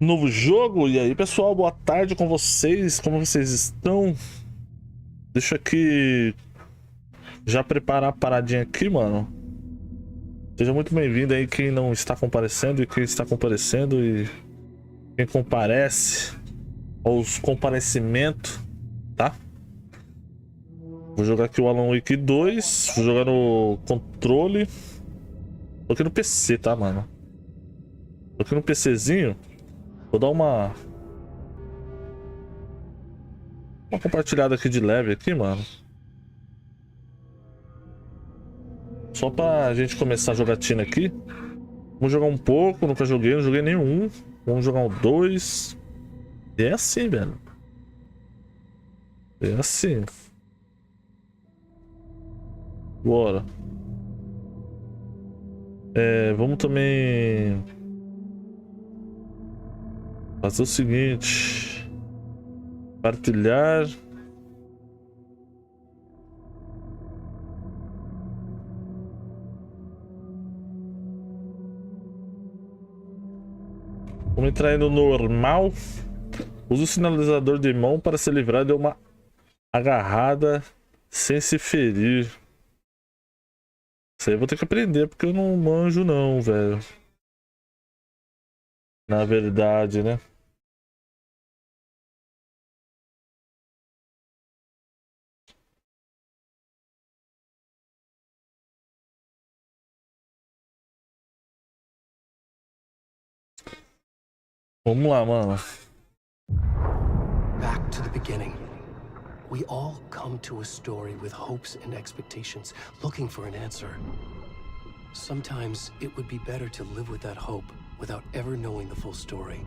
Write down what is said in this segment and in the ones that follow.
Novo jogo. E aí, pessoal, boa tarde com vocês. Como vocês estão? Deixa aqui já preparar a paradinha aqui, mano. Seja muito bem-vindo aí quem não está comparecendo e quem está comparecendo e quem comparece aos comparecimentos, tá? Vou jogar aqui o Alan Wake 2, vou jogar no controle. Tô aqui no PC, tá, mano? Tô aqui no PCzinho. Vou dar uma compartilhada aqui de leve aqui, mano. Só pra gente começar a jogatina aqui. Vamos jogar um pouco, nunca joguei, não joguei nenhum. Vamos jogar um 2. E é assim, velho. É assim. Bora. Vamos também fazer o seguinte. Compartilhar. Vamos entrar aí no normal. Use o sinalizador de mão para se livrar de uma agarrada sem se ferir. Isso aí eu vou ter que aprender porque eu não manjo não, velho. Na verdade, né? Vamos lá, mano. Back to the beginning. We all come to a story with hopes and expectations, looking for an answer. Sometimes it would be better to live with that hope without ever knowing the full story.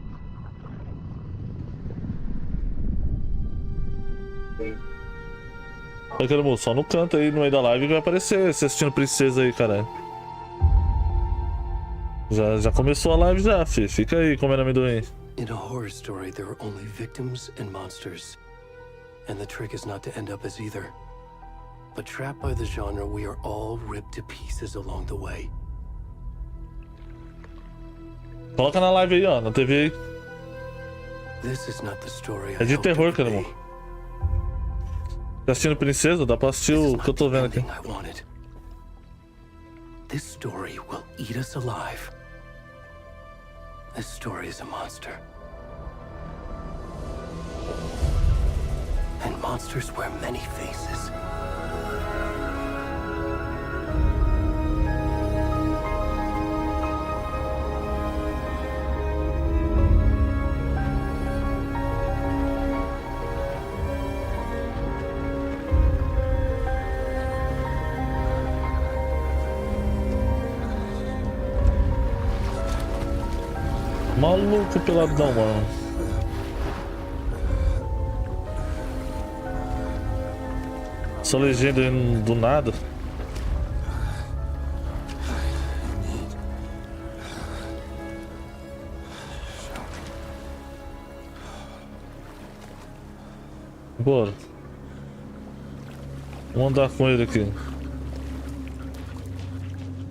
Vai, cara, só no canto aí no meio da live que vai aparecer você assistindo Princesa aí, caralho. Já começou a live já, fi. Fica aí comendo amendoim. In a horror story, there are only victims and monsters. And the trick is not to end up as either. But trapped by the genre, we are all ripped to pieces along the way. Coloca na live aí, ó, na TV aí. This is not the story É de terror, cara, irmão. Tá assistindo Princesa? Dá pra assistir o que eu tô vendo aqui. This story will eat us alive. This story is a monster. And monsters wear many faces. Maluco peladão, mano. Essa legenda aí do nada. Bora. Vamos andar com ele aqui.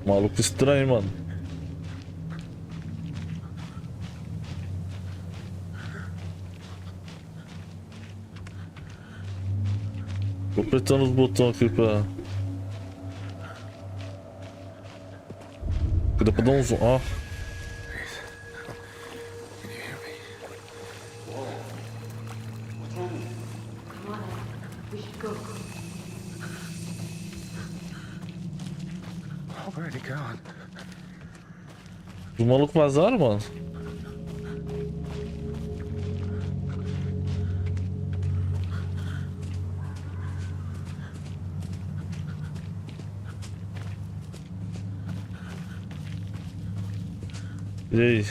Maluco estranho, mano. Tô apertando os botões aqui pra... Dá pra dar um zoom, ó. Os malucos vazaram, mano. E aí?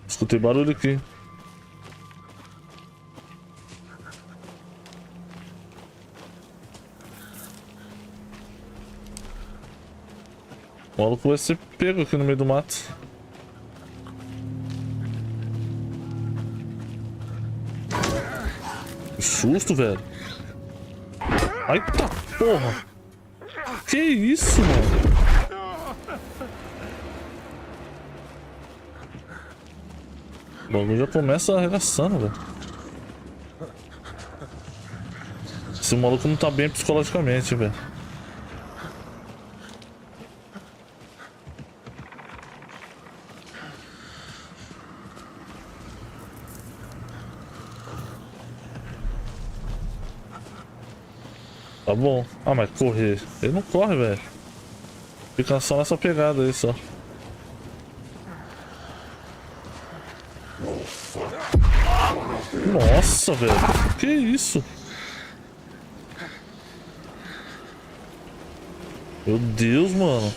Escutei barulho aqui. O maluco vai ser pego aqui no meio do mato. Que susto, velho. Ai, tá porra. Que isso, mano? O bagulho já começa arregaçando, velho. Esse maluco não tá bem psicologicamente, velho. Tá bom. Ah, mas correr. Ele não corre, velho. Fica só nessa pegada aí, só. Nossa, velho. Que isso? Meu Deus, mano.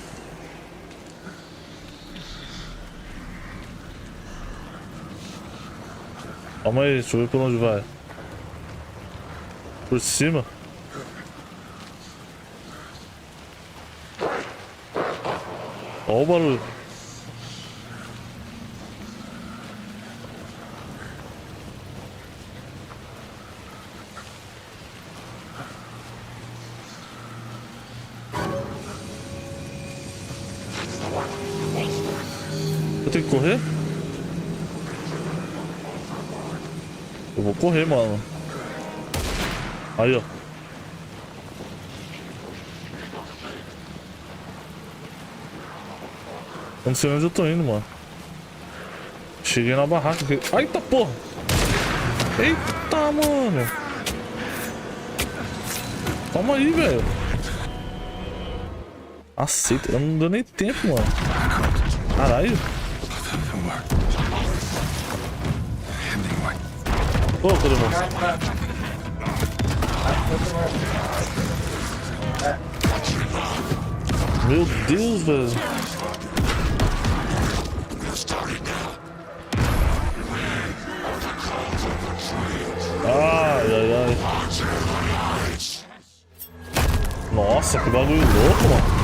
Calma aí, deixa eu ver por onde vai. Por cima? Olha o barulho. Eu tenho que correr? Eu vou correr, mano. Aí, ó. Eu não sei onde eu tô indo, mano. Cheguei na barraca aqui. Eita porra! Eita, mano! Calma aí, velho. Aceita, eu não deu nem tempo, mano. Caralho. Ô, irmão. Meu Deus, velho. Ai, ai, ai. Nossa, que bagulho louco, mano.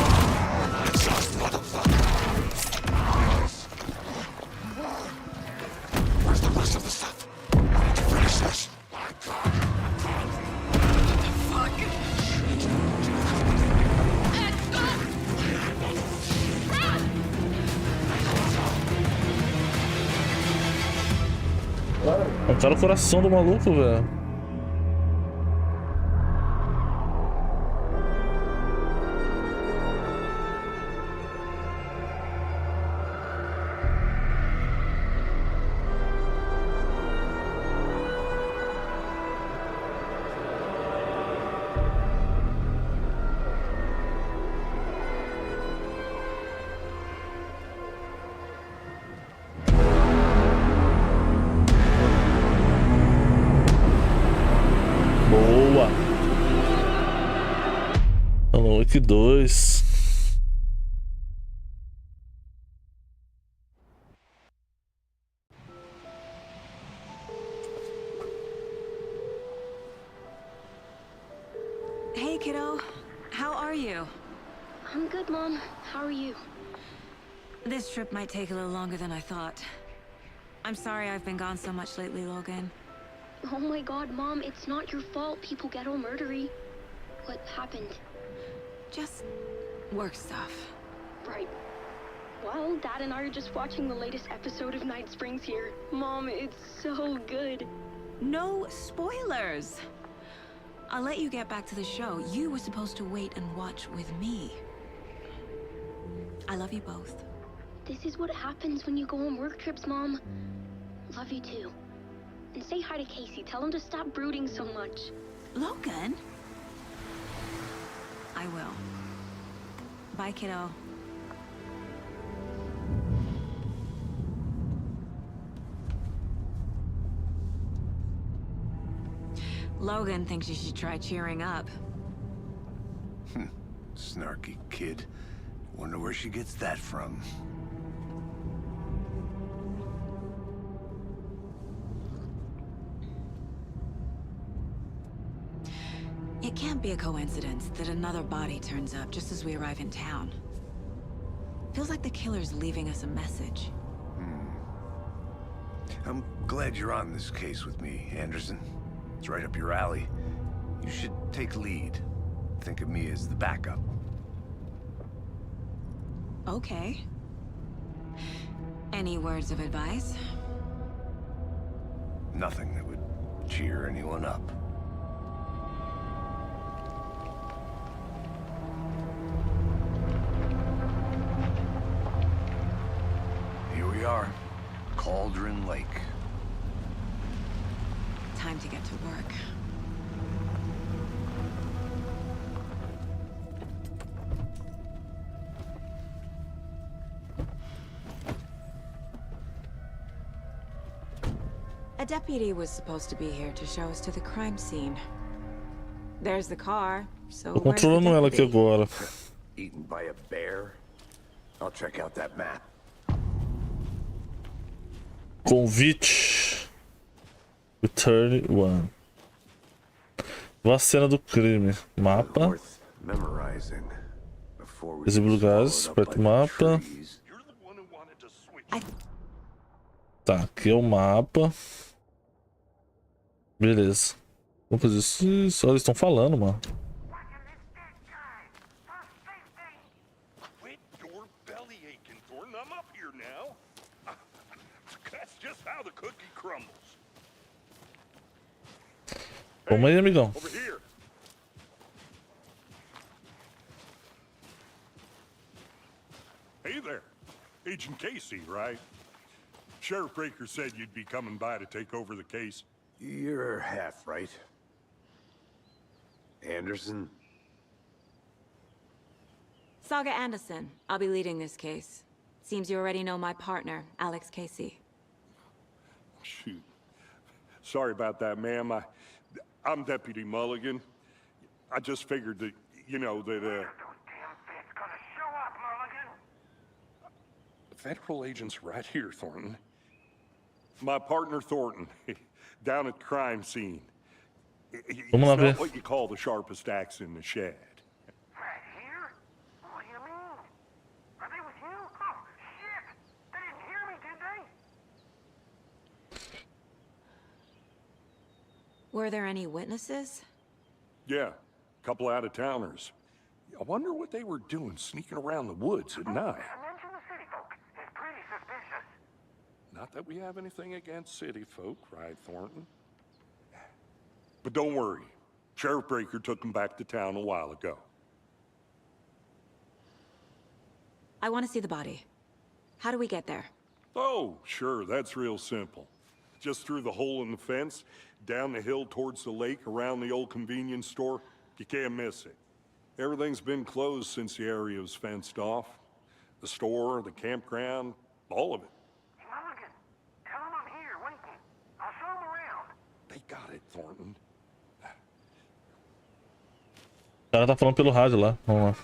Arrancaram o coração do maluco, velho. Boa. Unlock 2. Hey, kiddo. How are you? I'm good, Mom. How are you? This trip might take a little longer than I thought. I'm sorry I've been gone so much lately, Logan. Oh my god, Mom, it's not your fault people get all murdery. What happened? Just work stuff. Right. Well, Dad and I are just watching the latest episode of Night Springs here. Mom, it's so good. No spoilers! I'll let you get back to the show. You were supposed to wait and watch with me. I love you both. This is what happens when you go on work trips, Mom. Love you too. And say hi to Casey. Tell him to stop brooding so much. Logan? I will. Bye, kiddo. Logan thinks you should try cheering up. Snarky kid. Wonder where she gets that from. It can't be a coincidence that another body turns up just as we arrive in town. Feels like the killer's leaving us a message. I'm glad you're on this case with me, Anderson. It's right up your alley. You should take lead. Think of me as the backup. Okay. Any words of advice? Nothing that would cheer anyone up. Here we are, Cauldron Lake. Time to get to work. A deputy was supposed to be here to show us to the crime scene. There's the car, so Tô where's the controlando ela aqui deputy? agora. Eaten by a bear? I'll check out that map. Convite. Return 1. Vá à cena do crime. Mapa. Worth memorizing before we Exibe lugares. swallowed up Aperta o by the mapa. trees. Tá, aqui é o mapa. Beleza. Vamos fazer isso. Olha, eles estão falando, mano. Quit your belly aching, Thornton. I'm up here now. That's just how the cookie crumbles. Vamos aí, amigão. Over here. Hey there. Agent Casey, right? Sheriff Breaker said you'd be coming by to take over the case. You're half right. Anderson? Saga Anderson. I'll be leading this case. Seems you already know my partner, Alex Casey. Shoot. Sorry about that, ma'am. I'm Deputy Mulligan. I just figured that, you know, that, Federal agents right here, Thornton. My partner, Thornton, down at the crime scene. He's Vamos lá ver. not what you call the sharpest axe in the shed. Right here? What do you mean? Are they with you? Oh, shit! They didn't hear me, did they? Were there any witnesses? Yeah, a couple out-of-towners. I wonder what they were doing sneaking around the woods at night. Mention the city folk. It's pretty suspicious. Not that we have anything against city folk, right, Thornton? But don't worry. Sheriff Breaker took them back to town a while ago. I want to see the body. How do we get there? Oh, sure, that's real simple. Just through the hole in the fence, down the hill towards the lake, around the old convenience store. You can't miss it. Everything's been closed since the area was fenced off. The store, the campground, all of it. Mulligan, tell them I'm here, waiting. I'll show them around. They got it, Thornton. O cara tá falando pelo rádio lá. Vamos lá.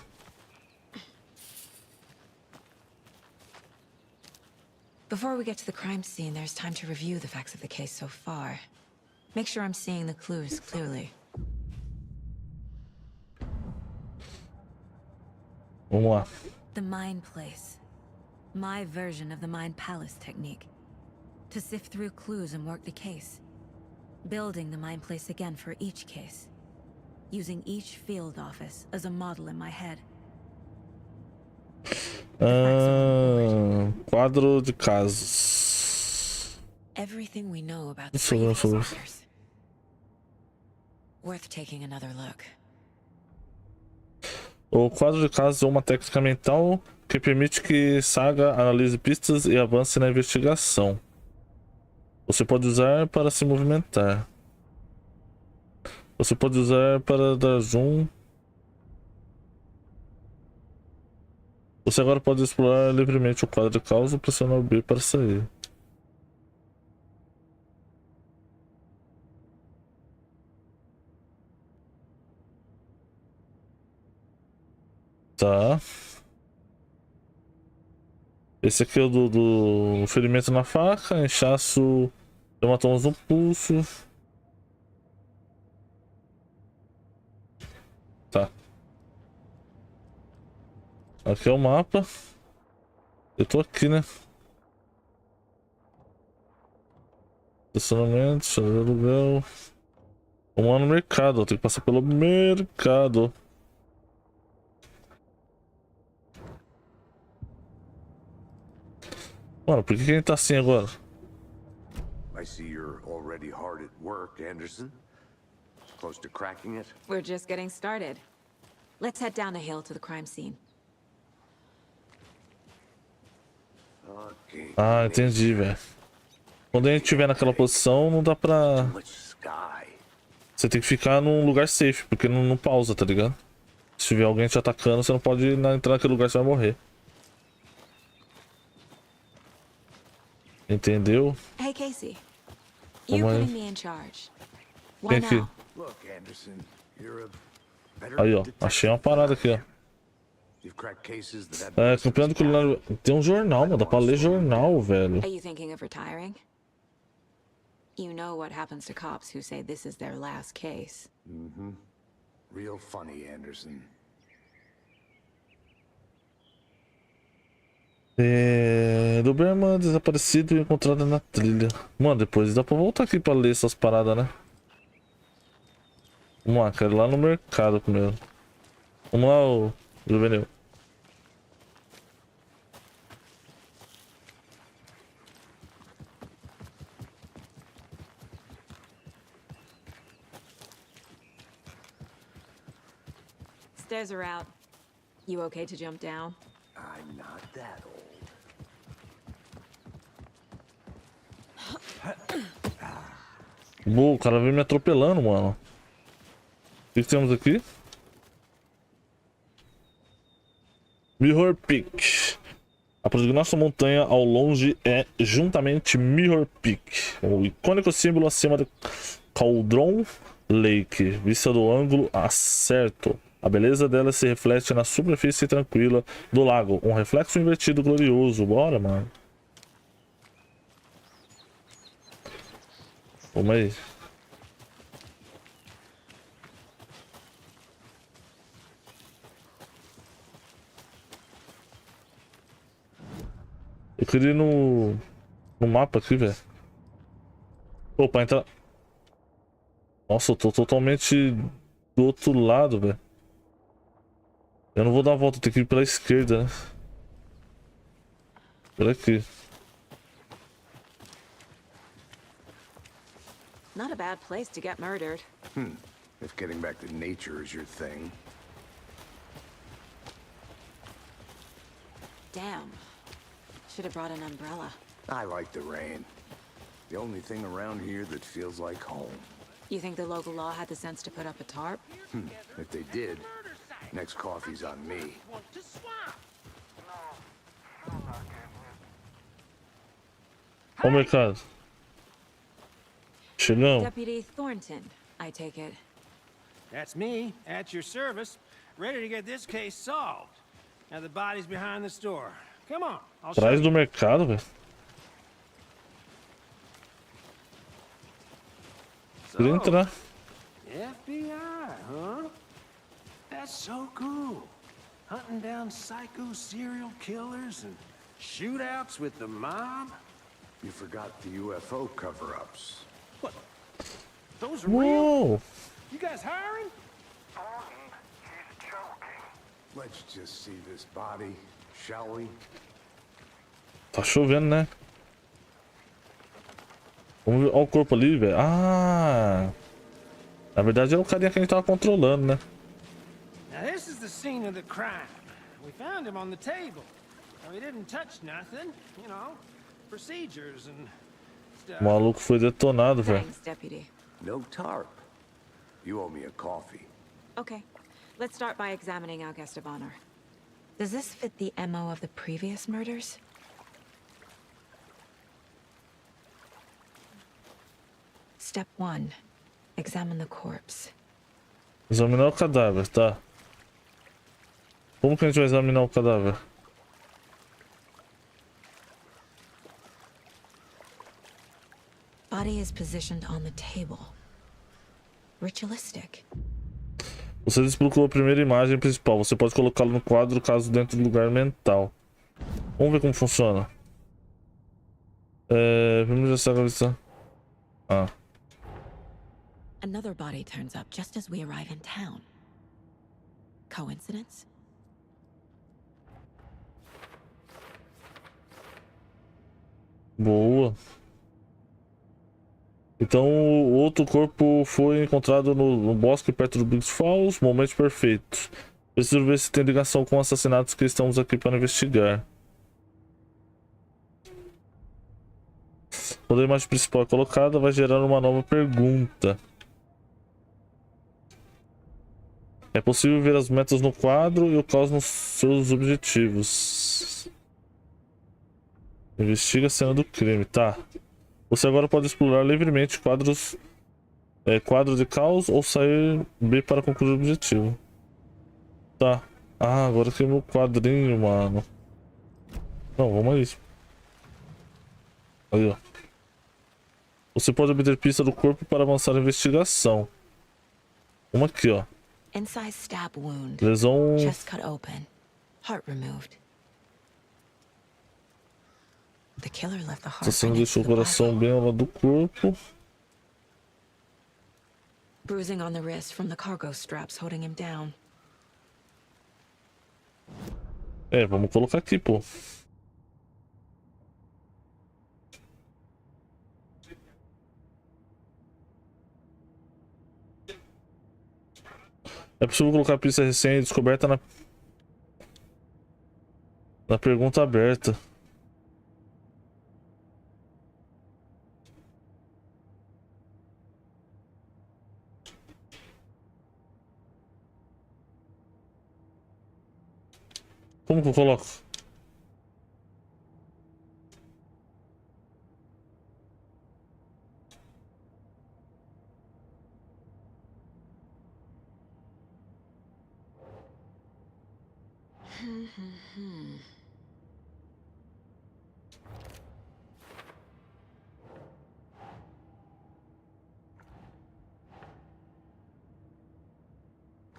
Before we get to the crime scene, there's time to review the facts of the case so far. Make sure I'm seeing the clues clearly. Vamos lá. The Mind Place. My version of the Mind Palace technique. To sift through clues and work the case. Building the Mind Place again for each case. Using each field office as a model in my head. Quadro de casos. Everything we know about the Isso, previous isso. murders. Worth taking another look. O quadro de casos é uma técnica mental que permite que Saga analise pistas e avance na investigação. Você pode usar para se movimentar. Você pode usar para dar zoom. Você agora pode explorar livremente o quadro de caos pressionando B para sair. Tá. Esse aqui é o do ferimento na faca, inchaço, hematomas no pulso. Tá. Aqui é o mapa. Eu tô aqui, né? Estacionamento, chave de aluguel. Vamos lá no mercado, eu tenho que passar pelo mercado. Mano, por que a gente tá assim agora? I see you're already already hard at work, Anderson. Close to cracking it? We're just getting started. Let's head down the hill to the crime scene. Okay. Ah, entendi, velho. Quando a gente estiver naquela posição, não dá pra... Much sky. Você tem que ficar num lugar safe, porque não pausa, tá ligado? Se tiver alguém te atacando, você não pode entrar naquele lugar, você vai morrer. Entendeu? Hey, Casey. You Vamos aí. putting me in charge. Why Vem aqui. now? Look, Anderson, you're a better Aí, ó. detective Achei uma than parada I aqui, ó. am. You've cracked cases that have É, campeonato culinário. Tem um jornal, mano. Dá pra ler jornal, velho. Are you thinking of retiring? You know what happens to cops who say this is their last case. real funny, Anderson. Doberman desaparecido e encontrada na trilha. Mano, depois dá pra voltar aqui pra ler essas paradas, né? Vamos lá, quero ir lá no mercado primeiro. Vamos lá, ô Juvenil. Stairs are out. You okay to jump down? I'm not that old. Boa, o cara veio me atropelando, mano. O que temos aqui? Mirror Peak. A nossa montanha ao longe é juntamente Mirror Peak, o icônico símbolo acima do Cauldron Lake, vista do ângulo certo. A beleza dela se reflete na superfície tranquila do lago, um reflexo invertido glorioso. Bora, mano. Vamos aí. Eu queria ir no mapa aqui, velho. Pô, pra entrar... Nossa, eu tô totalmente do outro lado, velho. Eu não vou dar a volta, eu tenho que ir pela esquerda, né? Por aqui. Not a bad place to get murdered. If getting back to nature is your thing. Damn. Should have brought an umbrella. I like the rain. The only thing around here that feels like home. You think the local law had the sense to put up a tarp? If they did, next coffee's on me. Ó o mercado. Chegamos. Deputy Thornton, I take it. That's me, at your service, ready to get this case solved. Now the body's behind the store. Come on, I'll show Atrás you. do mercado, velho. Queria entrar. FBI, huh? That's so cool. Hunting down psycho serial killers and shootouts with the mob. You forgot the UFO cover-ups. What? Those are real? Uou! You guys hiring? He's joking. Let's just see this body, shall we? Tá chovendo, né? Vamos ver. Olha o corpo ali, velho. Ah! Na verdade é o carinha que a gente tava controlando, né? Now this is the scene of the crime. We found him on the table. Now, he didn't touch nothing, you know, procedures and stuff. O maluco foi detonado, velho. Thanks, Deputy. No tarp. You owe me a coffee. Okay, let's start by examining our guest of honor. Does this fit the MO of the previous murders? Step 1. Examine the corpse. Examinar o cadáver, tá? Como que a gente vai examinar o cadáver? Body is positioned on the table. Ritualistic. Você desbloqueou a primeira imagem principal. Você pode colocá-lo no quadro caso dentro do lugar mental. Vamos ver como funciona. Primeiro já sabe a vista. Ah. Another body turns up just as we arrive in town. Coincidence? Boa. Então, o outro corpo foi encontrado no bosque perto do Big Falls. Momento perfeito. Preciso ver se tem ligação com assassinatos que estamos aqui para investigar. Quando a imagem principal é colocada, vai gerar uma nova pergunta. É possível ver as metas no quadro e o caos nos seus objetivos. Investiga a cena do crime, tá. Você agora pode explorar livremente quadros, quadro de caos ou sair B para concluir o objetivo. Tá. Ah, agora que é meu quadrinho, mano. Não, vamos a isso. Aí, ó. Você pode obter pista do corpo para avançar a investigação. Vamos aqui, ó. Inside stab wound. Lesão. Chest cut open. Heart removed. The killer left the heart Assassino right next to deixou o the coração Bible. bem ao lado do corpo. Bruising on the wrist from the cargo straps holding him down. Vamos colocar aqui, pô. É possível colocar a pista recém-descoberta na pergunta aberta. Como que eu coloco?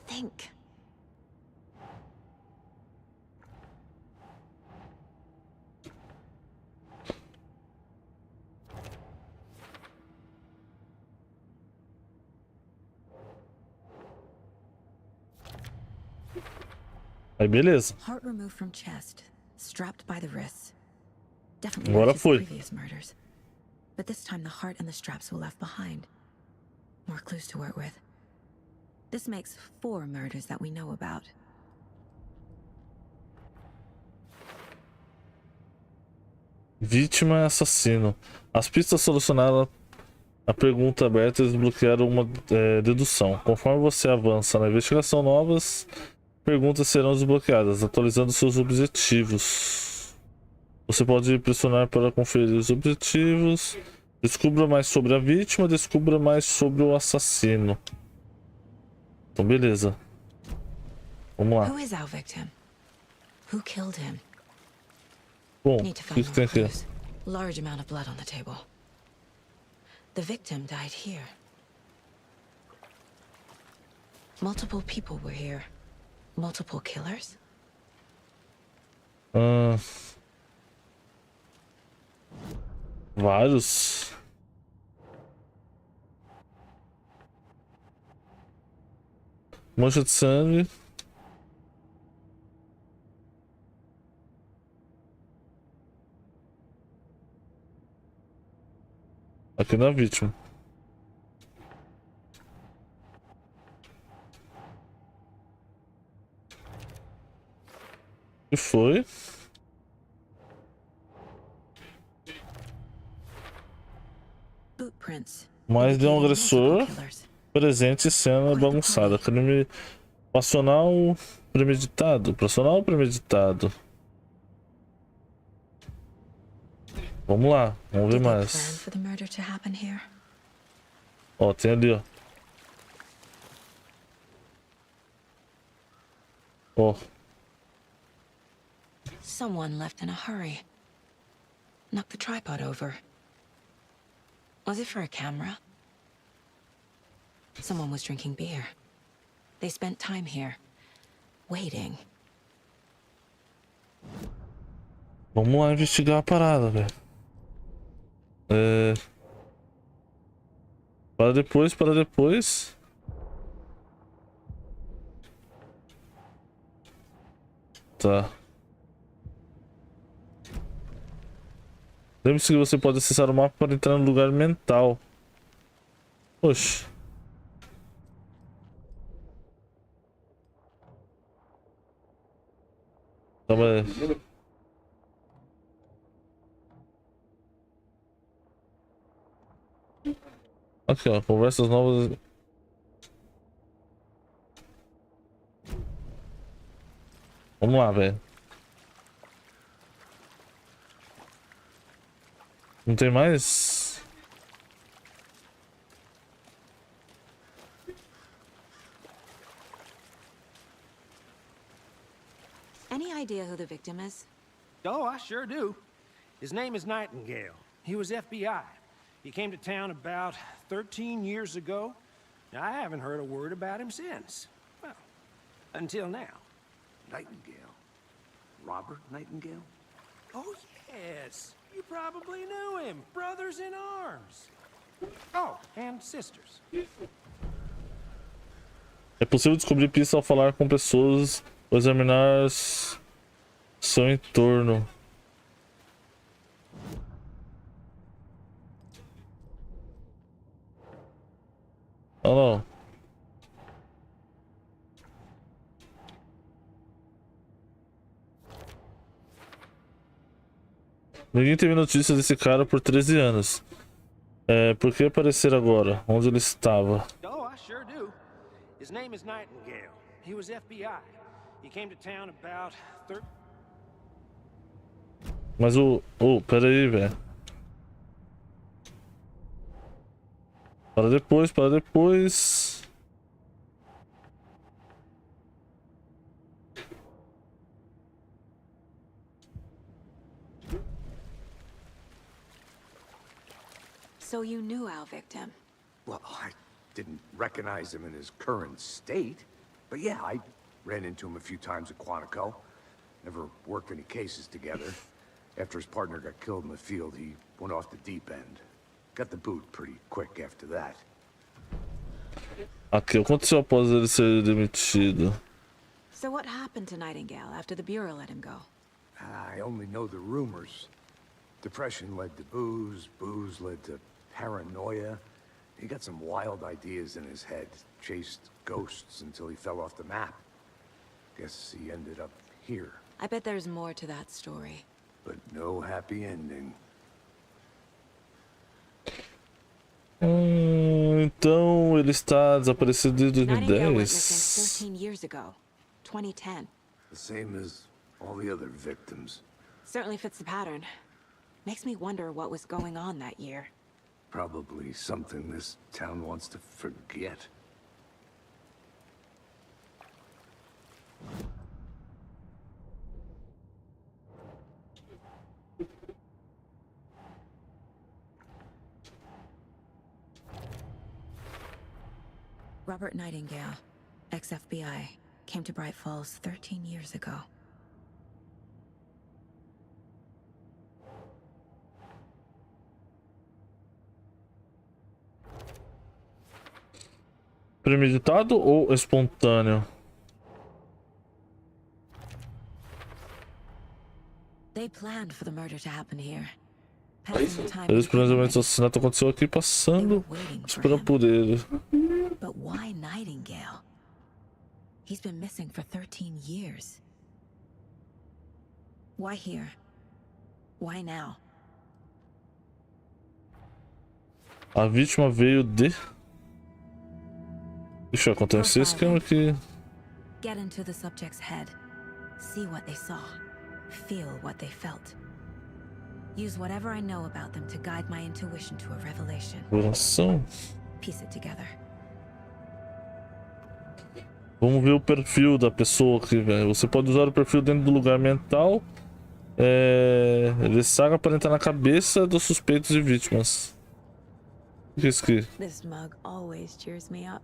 Think. Aí beleza. Heart removed from chest, strapped by the wrists. Definitely Agora matches the foi. previous murders. But this time the heart and the straps were left behind. More clues to work with. This makes 4 murders that we know about. Vítima e assassino. As pistas solucionaram a pergunta aberta e desbloquearam uma dedução. Conforme você avança na investigação, novas perguntas serão desbloqueadas, atualizando seus objetivos. Você pode pressionar para conferir os objetivos. Descubra mais sobre a vítima, descubra mais sobre o assassino. Então, beleza. Vamos lá. Who is our victim? Who killed him? Bom, Need to o que find tem more aqui? clues. Large amount of blood on the table. The victim died here. Multiple people were here. Multiple killers? Vários. Mancha de sangue. Aqui na vítima. E foi? Footprints. Mais de um indicating agressor multiple killers. presente em cena bagunçada. Crime passional premeditado. Passional premeditado. Vamos lá, vamos ver Did they plan mais. for the murder to happen here? Ó, tem ali, ó. Ó. Someone left in a hurry. Knocked the tripod over. Was it for a camera? Someone was drinking beer. They spent time here, waiting. Vamos lá investigar a parada, velho. Para depois, para depois. Tá. Lembre-se que você pode acessar o mapa para entrar no lugar mental. Oxe. Calma aí. Aqui, ó, conversas novas. Vamos lá, velho. Não tem mais? Any idea who the victim is? Oh, I sure do. His name is Nightingale. He was FBI. He came to town about 13 years ago. I haven't heard a word about him since. Well, until now. Nightingale? Robert Nightingale? Oh, yes. You probably knew him. Brothers in arms. Oh, and sisters. É possível descobrir pistas ao falar com pessoas ou examinar seu entorno. Oh, não. Ninguém teve notícias desse cara por 13 anos. Por que aparecer agora? Onde ele estava? Oh, I sure do. His name is Nightingale. He was FBI. He came to town about Mas pera aí, velho. Para depois. So you knew our victim? Well, I didn't recognize him in his current state. But yeah, I ran into him a few times at Quantico. Never worked any cases together. After his partner got killed in the field, he went off the deep end. Got the boot pretty quick after that. Aqui, aconteceu após ele ser demitido. So what happened to Nightingale after the Bureau let him go? I only know the rumors. Depression led to booze, booze led to paranoia. He got some wild ideas in his head, chased ghosts until he fell off the map. Guess he ended up here. I bet there's more to that story. But no happy ending. Então ele está desaparecido desde Nightingale went missing 2010. 13 years ago, 2010. The same as all the other victims. Certainly fits the pattern. Makes me wonder what was going on that year. Probably something this town wants to forget. Robert Nightingale, ex-FBI, came to Bright Falls 13 years ago. Premeditado ou espontâneo? They planned for the murder to happen here. Passing the time Esse planejamento do assassinato aconteceu aqui passando esperando por ele. But why Nightingale? He's been missing for 13 years. Why here? Why now? A vítima veio de... Deixa eu acontecer esse esquema aqui. Get into the subject's head. See what they saw. Feel what they felt. Use whatever I know about them to guide my intuition to a revelation. Coração. Piece it together. Vamos ver o perfil da pessoa aqui, velho. Você pode usar o perfil dentro do lugar mental. Ele saga para entrar na cabeça dos suspeitos e vítimas. O que é isso aqui? This mug always cheers me up.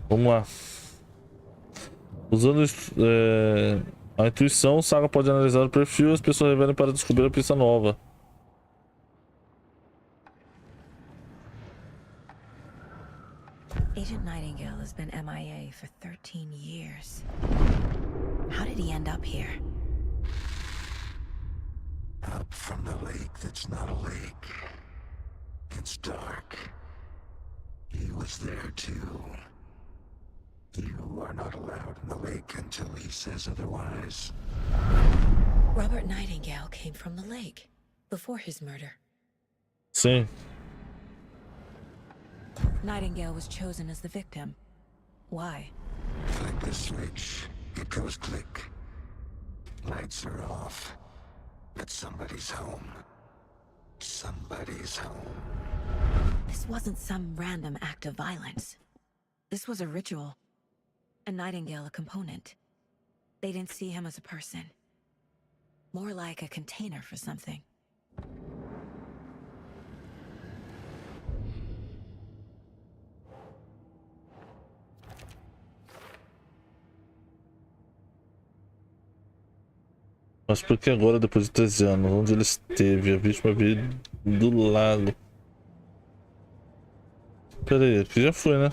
Vamos lá. Usando a intuição, o saga pode analisar o perfil e as pessoas revelam para descobrir a pista nova. Agent Nightingale has been MIA for 13 years. How did he end up here? from the lake that's not a lake. It's dark. He was there too. You are not allowed in the lake until he says otherwise. Robert Nightingale came from the lake before his murder. Sim. Nightingale was chosen as the victim. Why? Flick the switch. It goes click. Lights are off. But somebody's home. Somebody's home. This wasn't some random act of violence. This was a ritual. And Nightingale a component. They didn't see him as a person. More like a container for something. Mas por que agora, depois de 13 anos? Onde ele esteve? A vítima veio do lago. Pera aí, aqui já foi, né?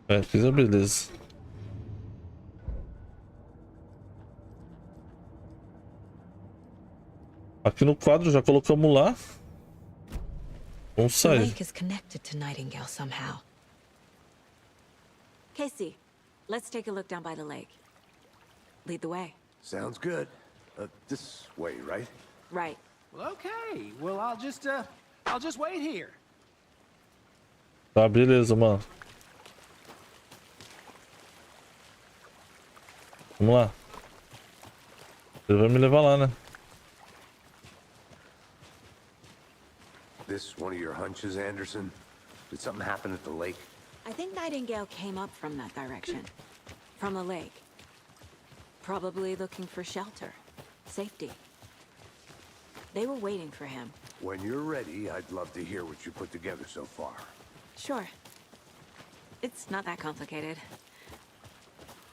É, aqui já beleza. Aqui no quadro já colocamos lá. Vamos The sair. lake is connected to Nightingale somehow. Casey, let's take a look down by the lake. Lead the way. Sounds good. This way, right? Right. Well, okay. Well, I'll just wait here. Tá, beleza, mano. Vamos lá. Ele vai me levar lá, né? This one of your hunches, Anderson? Did something happen at the lake? I think Nightingale came up from that direction. From the lake. Probably looking for shelter. Safety. They were waiting for him. When you're ready, I'd love to hear what you put together so far. Sure. It's not that complicated.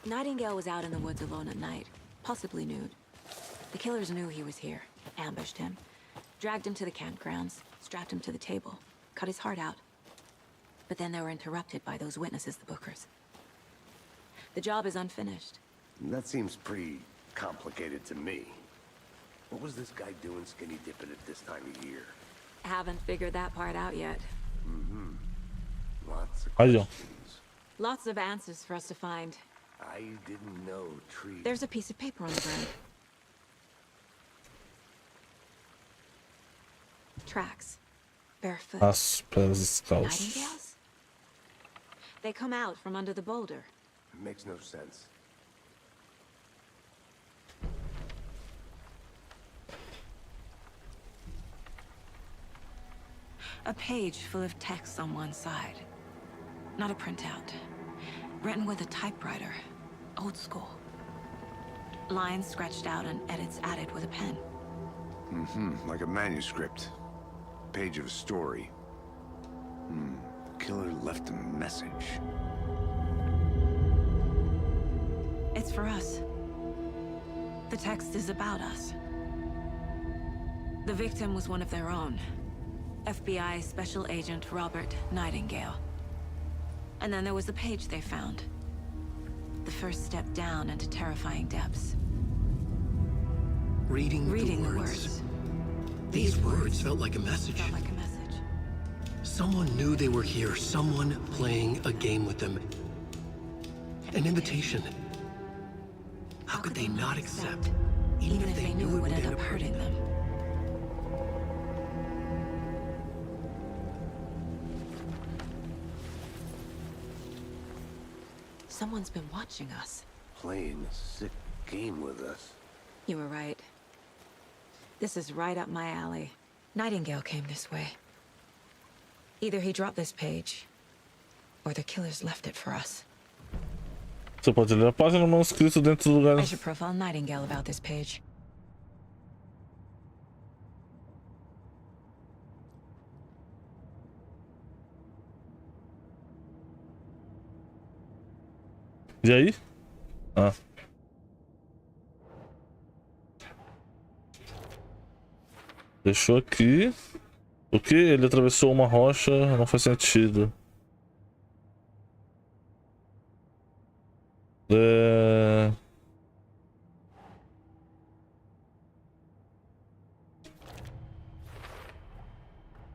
Nightingale was out in the woods alone at night, possibly nude. The killers knew he was here, ambushed him, dragged him to the campgrounds, strapped him to the table, cut his heart out. But then they were interrupted by those witnesses, the Bookers. The job is unfinished. That seems pretty complicated to me. What was this guy doing skinny dipping at this time of year? Haven't figured that part out yet. Lots of Aí, ó. questions. Lots of answers for us to find. I didn't know trees. There's a piece of paper on the ground. Tracks. Barefoot. As pelas descalços. Nightingales? They come out from under the boulder. It makes no sense. A page full of text on one side. Not a printout. Written with a typewriter. Old school. Lines scratched out and edits added with a pen. Like a manuscript. Page of a story. Killer left a message. It's for us. The text is about us. The victim was one of their own. FBI Special Agent Robert Nightingale. And then there was the page they found. The first step down into terrifying depths. Reading Reading the words. the These words felt like a message. Felt like a message. Someone knew they were here. Someone playing a game with them. An invitation. How could they not accept? Even if they knew it would end up hurting them. Someone's been watching us. Playing a sick game with us. You were right. This is right up my alley. Nightingale came this way. Either he dropped this page, or the killers left it for us. Você pode ler a página manuscrito dentro do lugar. I should profile Nightingale about this page. E aí? Ah. Deixou aqui. O que? Ele atravessou uma rocha, não faz sentido.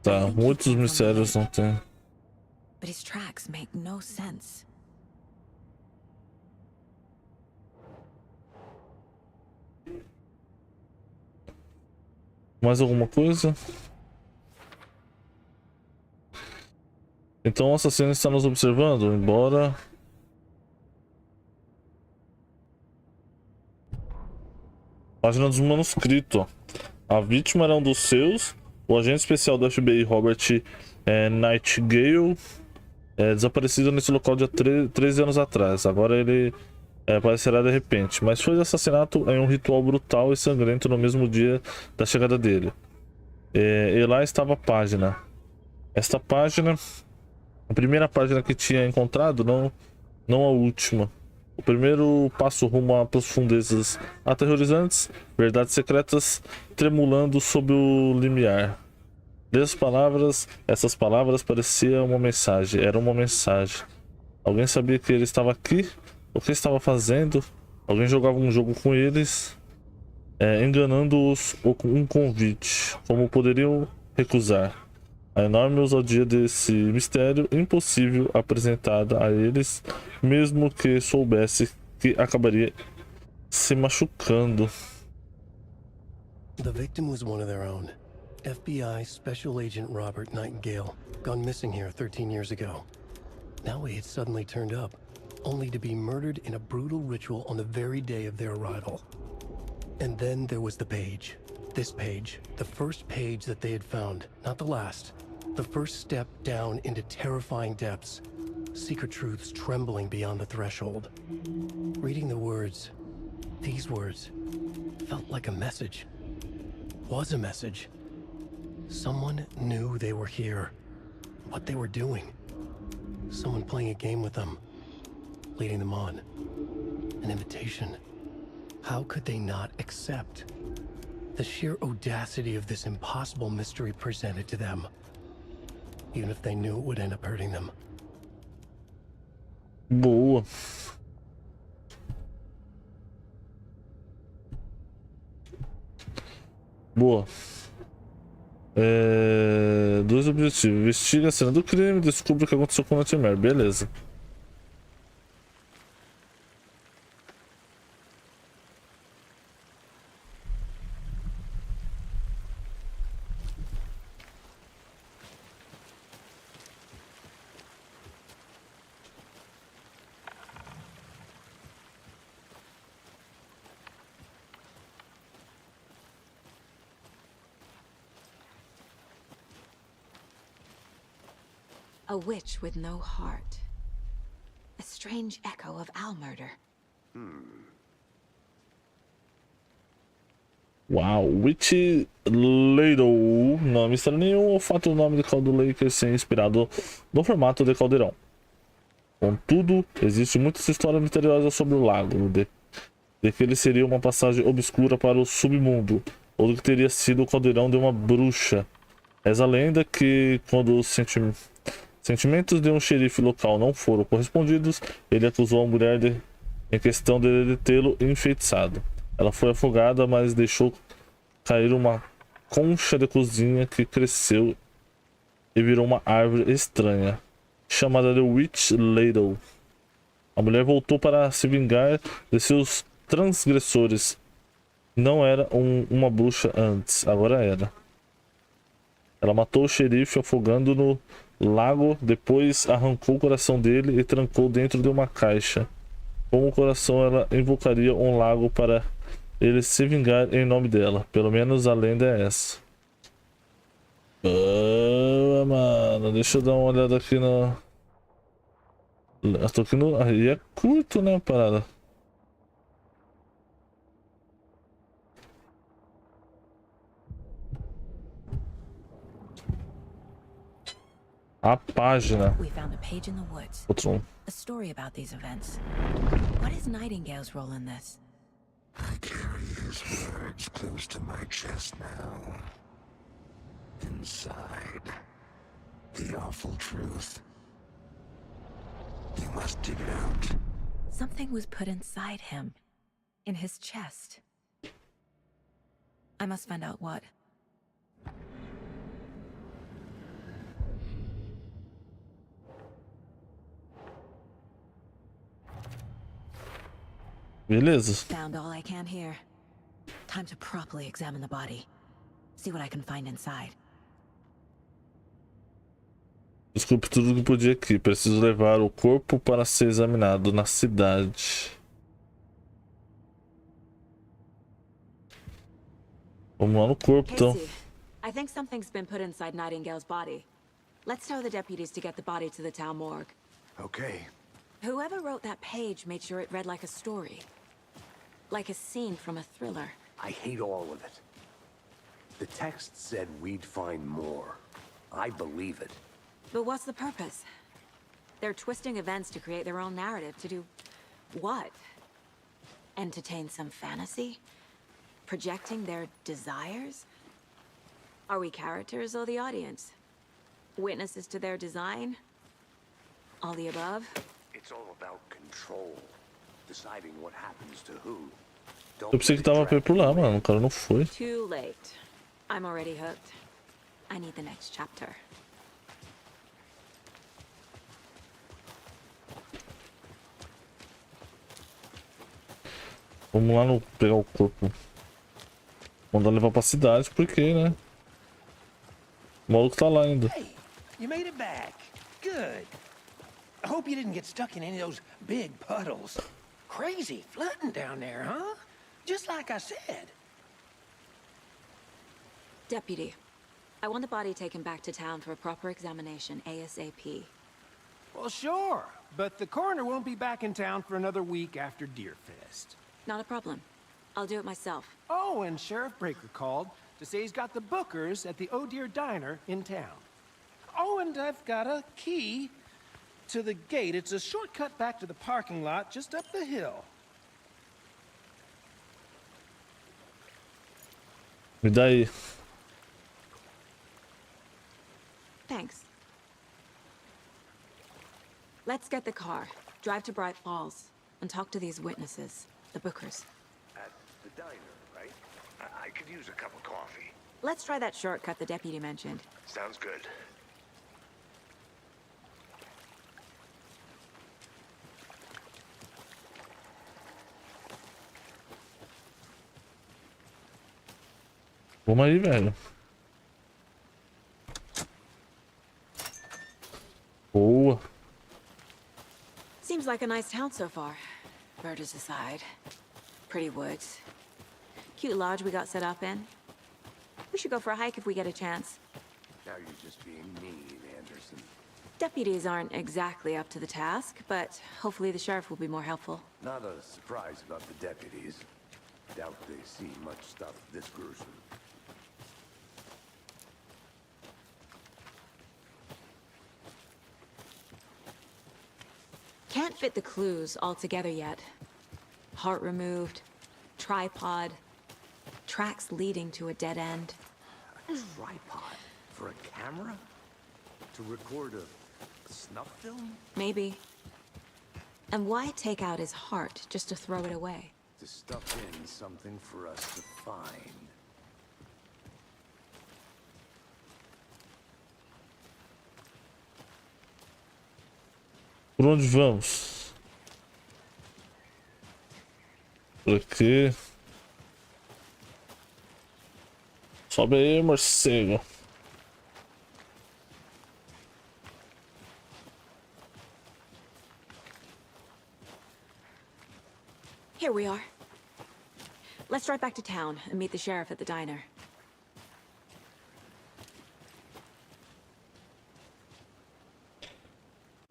Tá, muitos mistérios não tem. But his tracks make no sense. Mais alguma coisa? Então o assassino está nos observando, embora... Página dos manuscritos, ó. A vítima era um dos seus. O agente especial do FBI, Robert Nightingale, desaparecido nesse local de 13 anos atrás. Agora ele aparecerá de repente. Mas foi assassinato em um ritual brutal e sangrento no mesmo dia da chegada dele. E lá estava a página. Esta página... A primeira página que tinha encontrado, não a última. O primeiro passo rumo a profundezas aterrorizantes, verdades secretas tremulando sob o limiar. Lê as palavras, essas palavras pareciam uma mensagem, era uma mensagem. Alguém sabia que ele estava aqui? O que estava fazendo? Alguém jogava um jogo com eles, enganando-os com um convite. Como poderiam recusar? A enorme ousadia desse mistério impossível apresentada a eles, mesmo que soubesse que acabaria se machucando. The victim was one of their own. FBI Special Agent Robert Nightingale, gone missing here 13 years ago. Now he had suddenly turned up, only to be murdered in a brutal ritual on the very day of their arrival. And then there was the page. This page, the first page that they had found, not the last. The first step down into terrifying depths. Secret truths trembling beyond the threshold. Reading the words, these words, felt like a message. Was a message. Someone knew they were here. What they were doing. Someone playing a game with them. Leading them on. An invitation. How could they not accept? The sheer audacity of this impossible mystery presented to them, even if they knew it would end up hurting them. Boa. Boa. Dois objetivos. Investiga a cena do crime e descubra o que aconteceu com o Nightmare. Beleza. A witch with no heart. A strange echo of owl murder. Uau, Witch Ladle. Não é mistério nenhum o fato do nome de Caldo Laker ser inspirado no formato de caldeirão. Contudo, existe muitas histórias misteriosas sobre o lago, de que ele seria uma passagem obscura para o submundo, ou de que teria sido o caldeirão de uma bruxa. Essa lenda que, quando os sentimentos de um xerife local não foram correspondidos, ele acusou a mulher em questão de tê-lo enfeitiçado. Ela foi afogada, mas deixou cair uma concha de cozinha que cresceu e virou uma árvore estranha, chamada de Witch Ladle. A mulher voltou para se vingar de seus transgressores. Não era uma bruxa antes, agora era. Ela matou o xerife afogando no lago, depois arrancou o coração dele e trancou dentro de uma caixa. Com o coração, ela invocaria um lago para ele se vingar em nome dela. Pelo menos a lenda é essa. Boa, mano. Deixa eu dar uma olhada aqui no... Eu tô aqui no... Aí é curto, né, a parada. A página. We found a page in the woods. Outro um. A story about these events. What is Nightingale's role in this? I carry his words close to my chest now. Inside, the awful truth. You must dig it out. Something was put inside him. In his chest. I must find out what. Beleza. Found all I can here. Time to properly examine the body. See what I can find inside. Desculpe tudo que podia aqui. Preciso levar o corpo para ser examinado na cidade. Vamos lá no corpo, então. Casey, I think something's been put inside Nightingale's body. Let's tell the deputies to get the body to the town morgue. Okay. Whoever wrote that page made sure it read like a story. Like a scene from a thriller. I hate all of it. The text said we'd find more. I believe it. But what's the purpose? They're twisting events to create their own narrative. To do what? Entertain some fantasy? Projecting their desires? Are we characters or the audience? Witnesses to their design? All the above? It's all about control. Deciding what happens to who. Eu pensei que tava por lá, mano. O cara não foi. Too late. I'm already hooked. I need the next chapter. Vamos lá no pegar o corpo. Mandar levar pra cidade, porque, né? O maluco tá lá ainda. Hey, you made it back. Good. I hope you didn't get stuck in any of those big puddles. Crazy flooding down there, huh? Just like I said. Deputy, I want the body taken back to town for a proper examination ASAP. Well, sure, but the coroner won't be back in town for another week after Deerfest. Not a problem. I'll do it myself. Oh, and Sheriff Breaker called to say he's got the bookers at the Oh Dear Diner in town. Oh, and I've got a key to the gate. It's a shortcut back to the parking lot just up the hill. Me dá aí. Thanks. Let's get the car, drive to Bright Falls, and talk to these witnesses, the bookers. At the diner, right? I could use a cup of coffee. Let's try that shortcut the deputy mentioned. Sounds good. Vamos aí, velho. Boa. Seems like a nice town so far. Murders aside. Pretty woods. Cute lodge we got set up in. We should go for a hike if we get a chance. Now you're just being mean, Anderson. Deputies aren't exactly up to the task, but hopefully the sheriff will be more helpful. Not a surprise about the deputies. Doubt they see much stuff this gruesome. Can't fit the clues all together yet. Heart removed, tripod, tracks leading to a dead end. A tripod? For a camera? To record a snuff film? Maybe. And why take out his heart just to throw it away? To stuff in something for us to find. Por onde vamos? Por aqui. Sobe aí, morcego. Here we are. Let's drive back to town and meet the sheriff at the diner.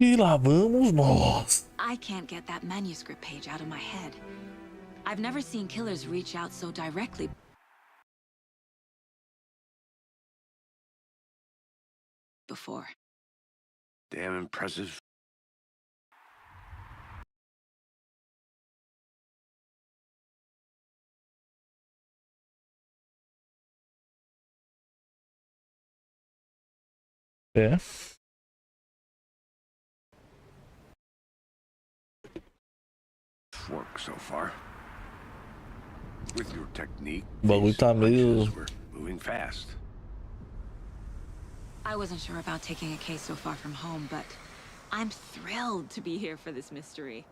E lá vamos nós. I can't get that manuscript page out of my head. I've never seen killers reach out so directly before. Damn impressive. É. Work so far. With your technique, O bagulho tá meio. we're moving fast. I wasn't sure about taking a case so far from home, but I'm thrilled to be here for this mystery.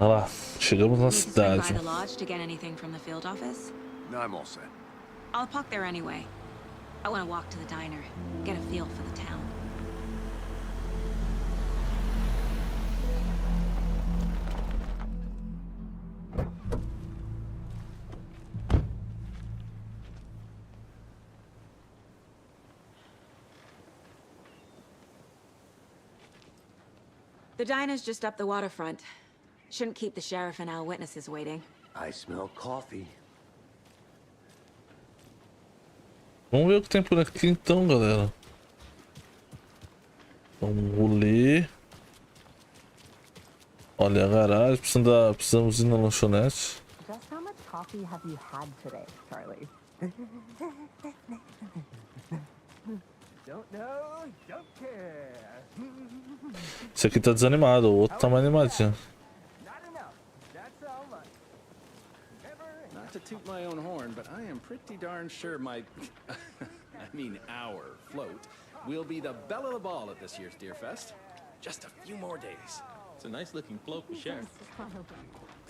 Olha lá, chegamos na Need to swing by cidade. the lodge to get anything from the field office? No, I'm all set. I'll park there anyway. I want to walk to the diner, get a feel for the town. The diner's just up the waterfront. Shouldn't keep the sheriff and our witnesses waiting. I smell coffee. Vamos ver o que tem por aqui então, galera. Então, um rolê. Olha a garagem, precisamos ir na lanchonete. Just how much coffee have you had today, Charlie? Don't know, don't care. Esse aqui tá desanimado, o outro tá mais animadinho. Not enough. That's all much. Not to toot my own horn, but I am pretty darn sure my, I mean our float will be the belle of the ball at this year's Deer Fest. Just a few more days. It's a nice looking float, Sheriff.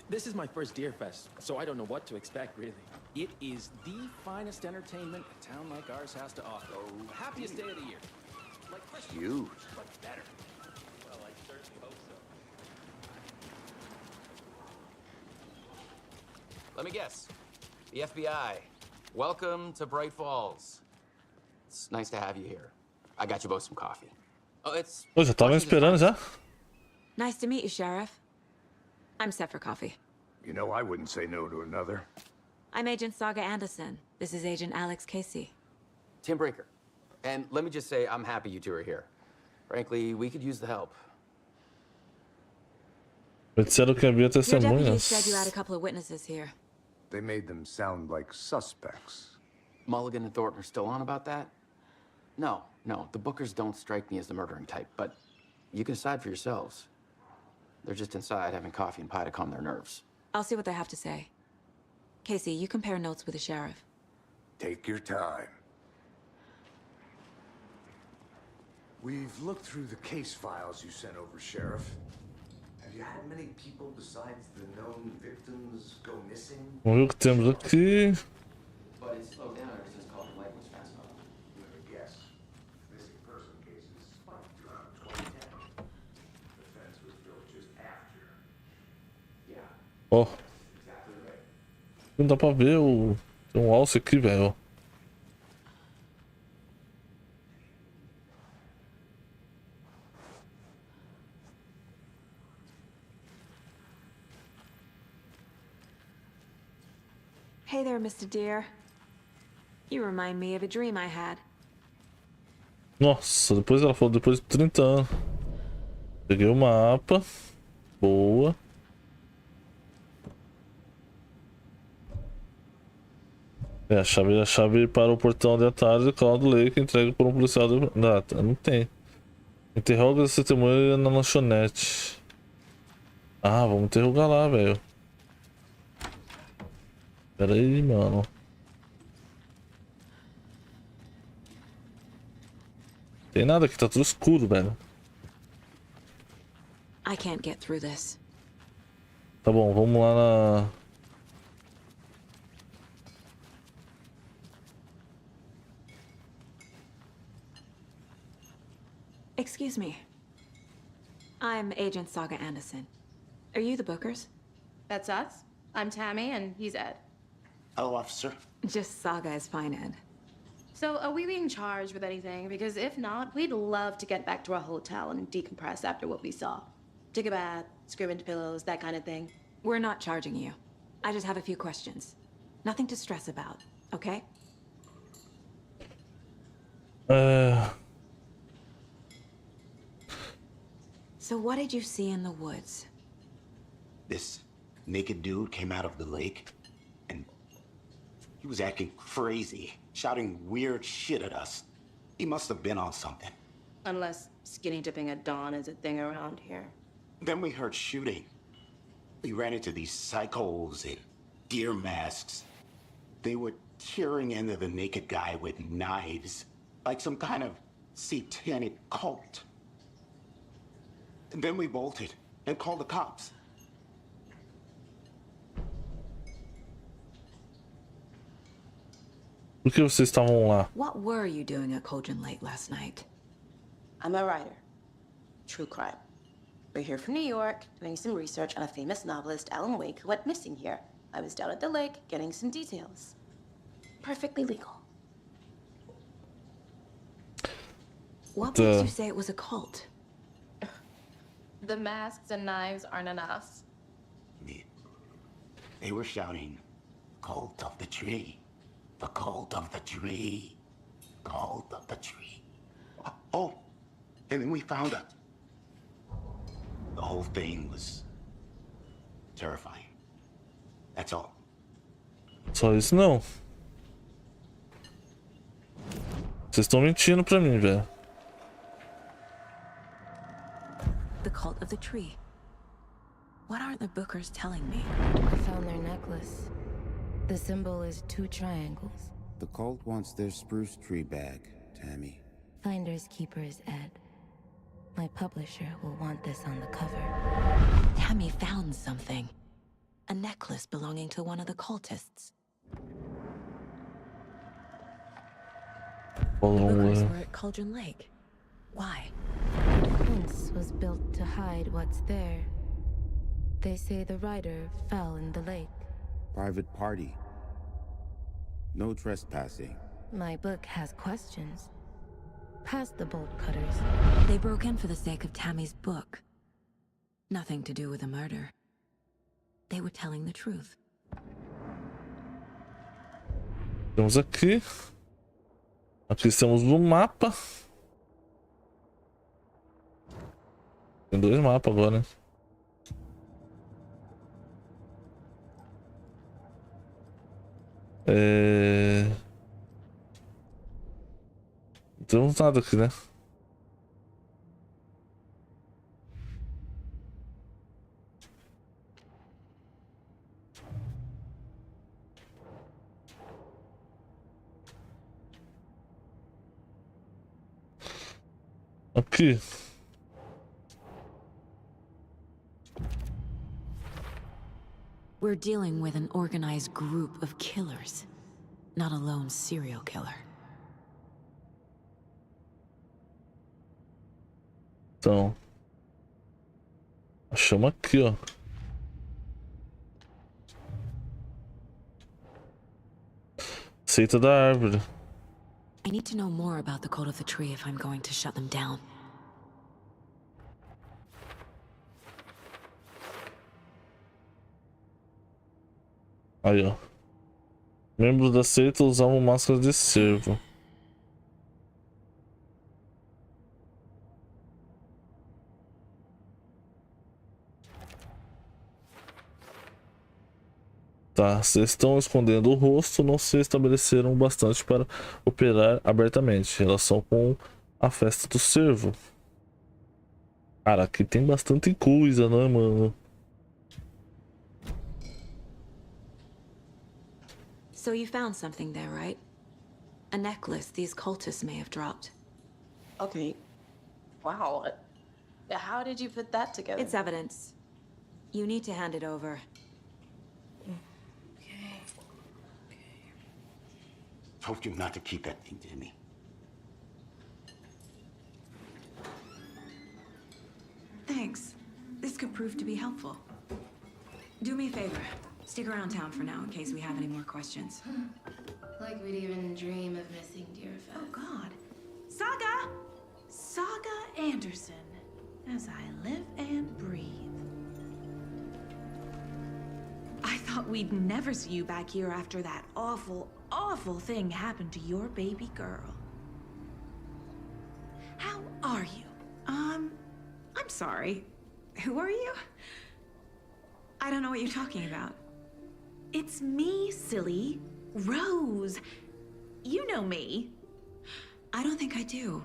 This is my first Deer Fest, so I don't know what to expect, really. It is the finest entertainment a town like ours has to offer. Oh, happiest day of the year. Like Christmas, Huge. but better. Well, I certainly hope so. Let me guess. The FBI. Welcome to Bright Falls. It's nice to have you here. I got you both some coffee. Oh, it's... Pô, já tava esperando já? Nice to meet you, Sheriff. I'm set for coffee. You know, I wouldn't say no to another. I'm Agent Saga Anderson. This is Agent Alex Casey. Tim Breaker. And let me just say, I'm happy you two are here. Frankly, we could use the help. Me disseram que havia Your deputy said you had a testemunhas. couple of witnesses here. They made them sound like suspects. Mulligan and Thornton are still on about that? No, the Bookers don't strike me as the murdering type, but you can decide for yourselves. They're just inside having coffee and pie to calm their nerves. I'll see what they have to say. Casey, you compare notes with the sheriff. Take your time. We've looked through the case files you sent over, Sheriff. Have you had many people besides the known victims go missing? Vamos ver o que temos aqui. But it's slowed down ever since Calling Light was fast enough. Let me guess. Missing person cases spiked around 2010. The fence was built just after. Yeah. Ó, Exactly right. não dá pra ver o... Tem um alce aqui, velho. Hey there, Mr. Deer. You remind me of a dream I had. Nossa, depois ela falou depois de 30 anos. Peguei o mapa. Boa. É, a chave para o portão de atalho de Cloud Lake entregue por um policial do... Não tem. Interroga essa testemunha na lanchonete. Ah, vamos interrogar lá, velho. Pera aí, mano. Tem nada aqui, tá tudo escuro, velho. I can't get through this. Tá bom, vamos lá na... Excuse me. I'm Agent Saga Anderson. Are you the Bookers? That's us. I'm Tammy, and he's Ed. Hello, officer. Just Saga is fine, Ed. So, are we being charged with anything? Because if not, we'd love to get back to our hotel and decompress after what we saw. Take a bath, scream into pillows, that kind of thing. We're not charging you. I just have a few questions. Nothing to stress about, okay? So what did you see in the woods? This naked dude came out of the lake, and he was acting crazy, shouting weird shit at us. He must have been on something. Unless skinny dipping at dawn is a thing around here. Then we heard shooting. We ran into these psychos in deer masks. They were tearing into the naked guy with knives, like some kind of satanic cult. And then we bolted and called the cops. Por que vocês estavam lá? What were you doing at Cauldron Lake last night? I'm a writer. True crime. We're here from New York, doing some research on a famous novelist, Alan Wake, who went missing here. I was down at the lake, getting some details. Perfectly legal. What makes you say it was a cult? The masks and knives aren't enough. They were shouting, "Cult of the tree. The cult of the tree. Cult of the tree." Oh, and then we found out. The whole thing was terrifying. That's all. Só isso não. Vocês estão mentindo pra mim, velho. The cult of the tree. What aren't the bookers telling me? I found their necklace. The symbol is 2 triangles. The cult wants their spruce tree back, Tammy. Finders keepers, Ed. My publisher will want this on the cover. Tammy found something. A necklace belonging to one of the cultists. The bookers were at Cauldron Lake. Why? The fence was built to hide what's there. They say the writer fell in the lake. Private party. No trespassing. My book has questions. Past the bolt cutters. They broke in for the sake of Tammy's book. Nothing to do with the murder. They were telling the truth. Temos aqui. Aqui estamos no mapa. Tem 2 mapas agora, né? Não temos nada aqui, né? Aqui. We're dealing with an organized group of killers, not a lone serial killer. Então, achamos aqui, ó. Seita da árvore. I need to know more about the cult of the tree if I'm going to shut them down. Aí, ó. Membros da seita usavam máscaras de cervo. Tá, se estão escondendo o rosto, não se estabeleceram bastante para operar abertamente em relação com a festa do cervo. Cara, aqui tem bastante coisa, né, mano? So you found something there, right? A necklace these cultists may have dropped. Okay. Wow. How did you put that together? It's evidence. You need to hand it over. Told you not to keep that thing, Jimmy. Thanks. This could prove to be helpful. Do me a favor. Stick around town for now in case we have any more questions. Like we'd even dream of missing Deerfest. Oh, God. Saga! Saga Anderson. As I live and breathe. I thought we'd never see you back here after that awful, awful thing happened to your baby girl. How are you? I'm sorry. Who are you? I don't know what you're talking about. It's me, silly. Rose. You know me. I don't think I do.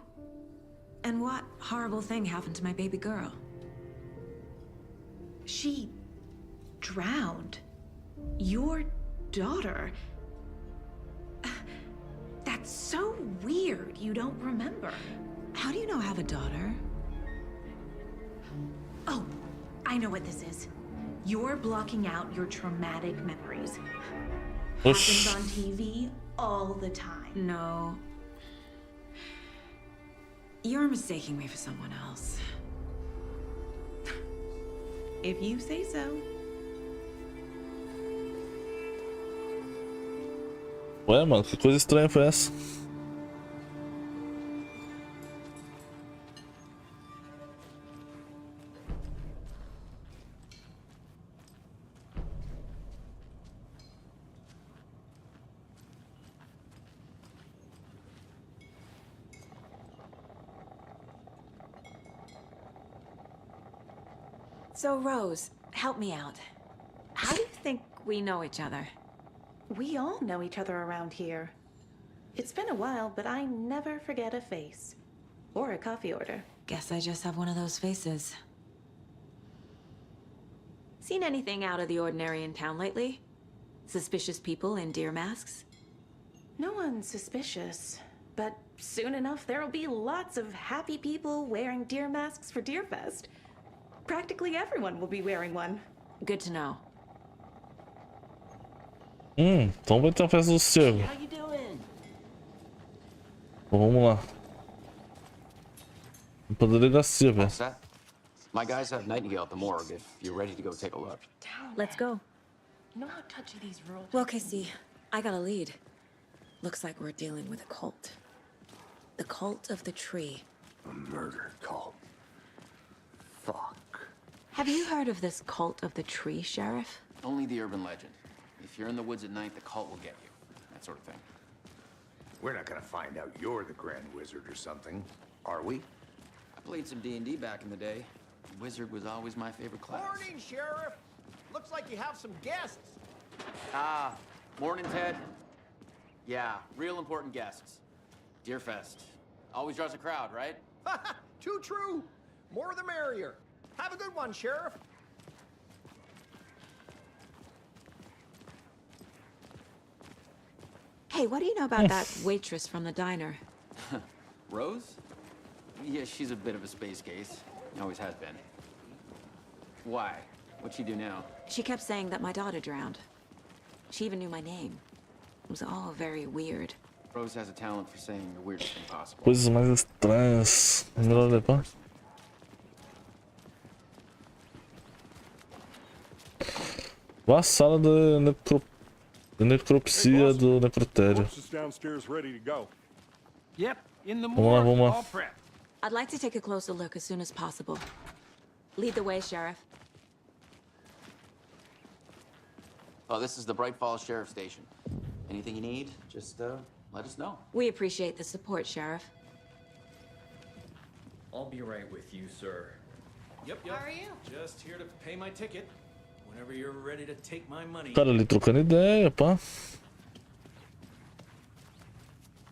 And what horrible thing happened to my baby girl? She drowned. Your daughter. That's so weird you don't remember. How do you know I have a daughter? Oh, I know what this is. You're blocking out your traumatic memories. Oxi. Happens on TV all the time. No. You're mistaking me for someone else. If you say so. Ué, mano, que coisa estranha foi essa? So, Rose, help me out. How do you think we know each other? We all know each other around here. It's been a while, but I never forget a face. Or a coffee order. Guess I just have one of those faces. Seen anything out of the ordinary in town lately? Suspicious people in deer masks? No one's suspicious. But soon enough, there'll be lots of happy people wearing deer masks for Deerfest. Practically everyone will be wearing one. Good to know. Então vai ter uma festa do cervo. How you doing? Então vamos lá. Vamos pra delegacia, velho. Set? My guys have Nightingale at the morgue if you're ready to go take a look. Let's go. You know how touchy these rules Well, Casey, I got a lead. Looks like we're dealing with a cult. The cult of the tree. A murder cult. Fuck. Have you heard of this cult of the tree, Sheriff? Only the urban legend. If you're in the woods at night, the cult will get you. That sort of thing. We're not gonna find out you're the Grand Wizard or something, are we? I played some D&D back in the day. Wizard was always my favorite class. Morning, Sheriff. Looks like you have some guests. Ah, morning, Ted. Yeah, real important guests. Deerfest. Always draws a crowd, right? Too true. More the merrier. Have a good one, Sheriff. Hey, what do you know about that waitress from the diner? Rose? Yeah, she's a bit of a space case. Always has been. Why? What'd she do now? She kept saying that my daughter drowned. She even knew my name. It was all very weird. Rose has a talent for saying the weirdest thing possible. Coisas mais estranhas. É melhor levar. Vá à sala da necropsia do necrotério. Yep, in the Vamos lá, morgue, vamos lá. all prepped. I'd like to take a closer look as soon as possible. Lead the way, Sheriff. Oh, this is the Bright Falls Sheriff Station. Anything you need, just let us know. We appreciate the support, Sheriff. I'll be right with you, sir. Yep. How are you? Just here to pay my ticket. Whenever you're ready to take my money. Cara ali trocando ideia, pá.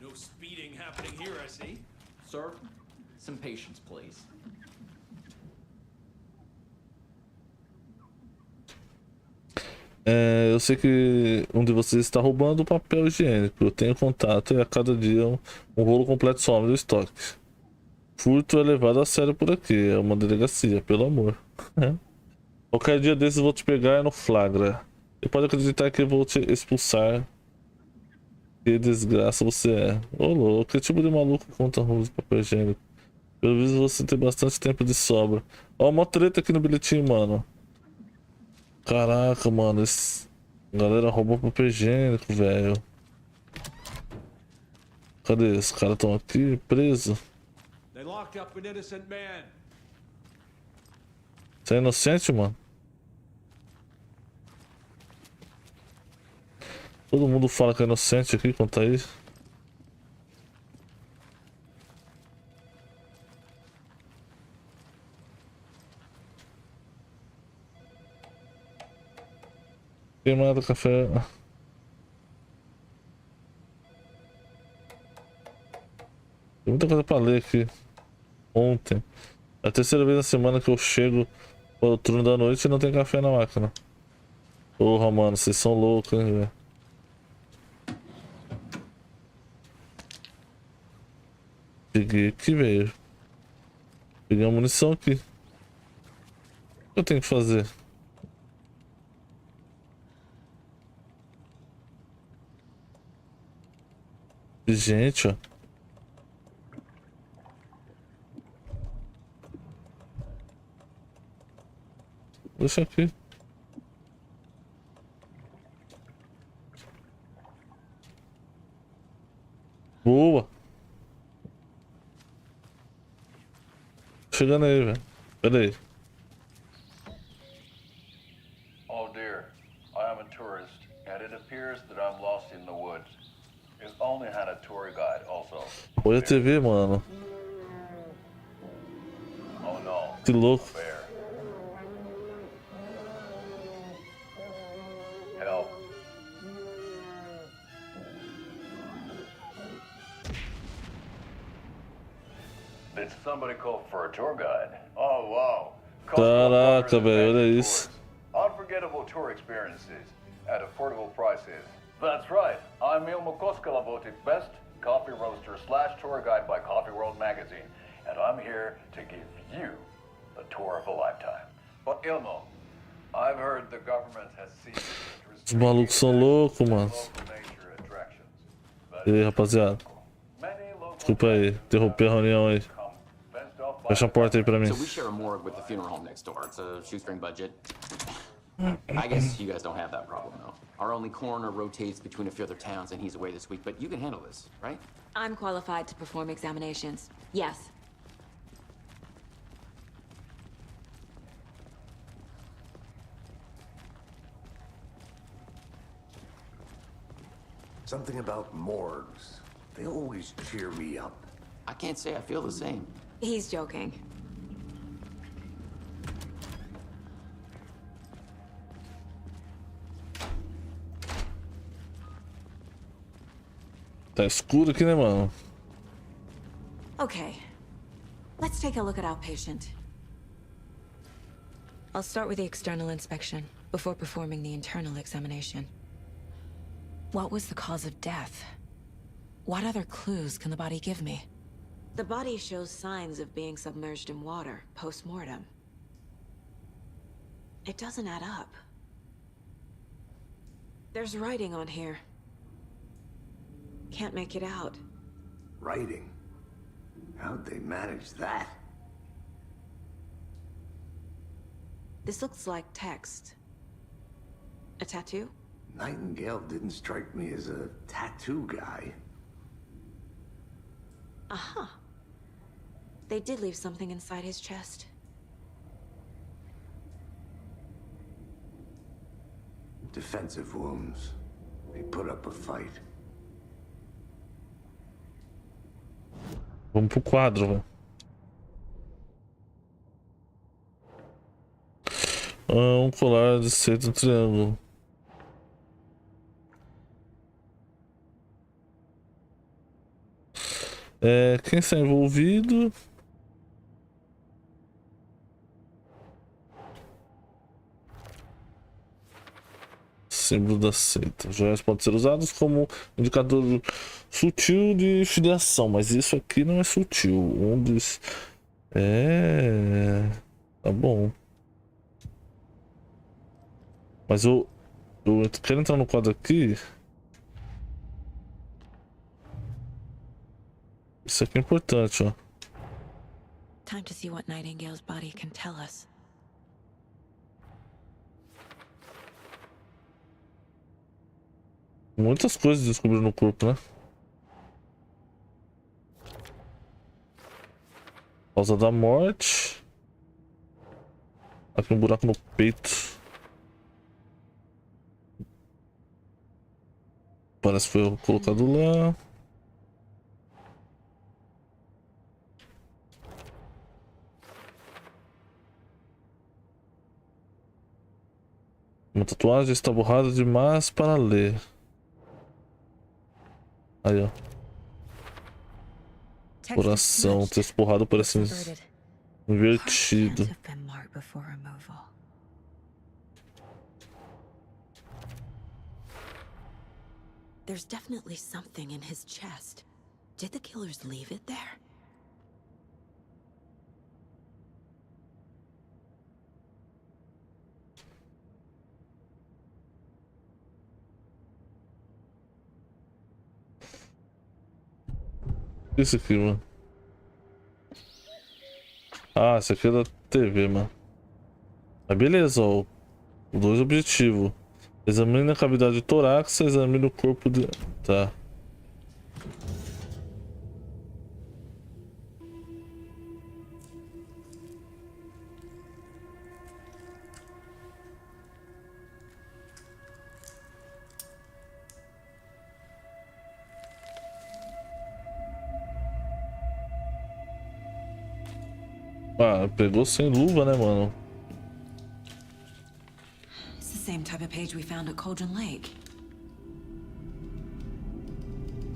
No speeding happening here, I see. Sir, some patience, please. Eu sei que um de vocês está roubando o papel higiênico. Eu tenho contato e a cada dia um rolo completo some do estoque. Furto é levado a sério por aqui. É uma delegacia, pelo amor. Qualquer dia desses eu vou te pegar no flagra. E pode acreditar que eu vou te expulsar. Que desgraça você é. Ô louco, que tipo de maluco conta rolos de papel higiênico? Pelo visto você tem bastante tempo de sobra. Ó, uma treta aqui no bilhetinho, mano. Caraca, mano. Galera roubou papel higiênico, velho. Cadê? Os caras estão aqui presos. They locked up an innocent man. Você é inocente, mano? Todo mundo fala que é inocente aqui, conta isso. Queimado café. Tem muita coisa pra ler aqui. Ontem. É a terceira vez na semana que eu chego ao turno da noite e não tem café na máquina. Porra, mano, vocês são loucos, hein, velho. Peguei aqui, velho. Peguei a munição aqui. O que eu tenho que fazer? Gente, ó. Deixa aqui. Boa. Chegando aí, velho. Pera aí. Oh dear, I am a tourist, and it appears that I'm lost in the woods. If only had a tour guide also. Olha a TV, mano. Oh no. Que louco. A bear. Help. Did somebody call for a tour guide? Oh wow. Caraca, velho, olha isso. Unforgettable tour experiences at affordable prices. That's right. I'm Ilmo Koskalavotic, best coffee roaster / tour guide by Coffee World magazine, and I'm here to give you the tour of a lifetime. But Ilmo, I've heard the government has ceased Os malucos são loucos, mano. E aí, rapaziada? Desculpa aí, interromper a reunião aí. Fecha a porta aí pra mim. So we share a morgue with the funeral home next door. It's a shoestring budget. I guess you guys don't have that problem, though. Our only coroner rotates between a few other towns, and he's away this week, but you can handle this, right? I'm qualified to perform examinations. Yes. Something about morgues. They always cheer me up. I can't say I feel the same. He's joking. Tá escuro aqui, né, mano? Okay. Let's take a look at our patient. I'll start with the external inspection before performing the internal examination. What was the cause of death? What other clues can the body give me? The body shows signs of being submerged in water post-mortem. It doesn't add up. There's writing on here. Can't make it out. Writing? How'd they manage that? This looks like text. A tattoo? Nightingale didn't strike me as a tattoo guy. Uh-huh. They did leave something inside his chest. Defensive wounds. He put up a fight. Vamos pro quadro, velho. Um colar de cedo, um triângulo. Quem está envolvido? Símbolo da seita. Joias podem ser usados como indicador sutil de filiação, mas isso aqui não é sutil. Um dos... Tá bom. Mas eu quero entrar no quadro aqui. Isso aqui é importante, ó. Time to see what Nightingale's body can tell us. Muitas coisas descobriram no corpo, né? Causa da morte. Aqui um buraco no peito. Parece que foi colocado lá. Uma tatuagem está borrada demais para ler. Aí, ó. Coração, texto borrado parece invertido. There's definitely something in his chest. Did the killers leave it there? Isso aqui, mano. Ah, esse aqui é da TV, mano. Mas beleza, ó. Dois objetivos. Examine a cavidade torácica, examine o corpo de... Tá. Ah, pegou sem luva, né, mano? It's the same type of page we found at Cauldron Lake.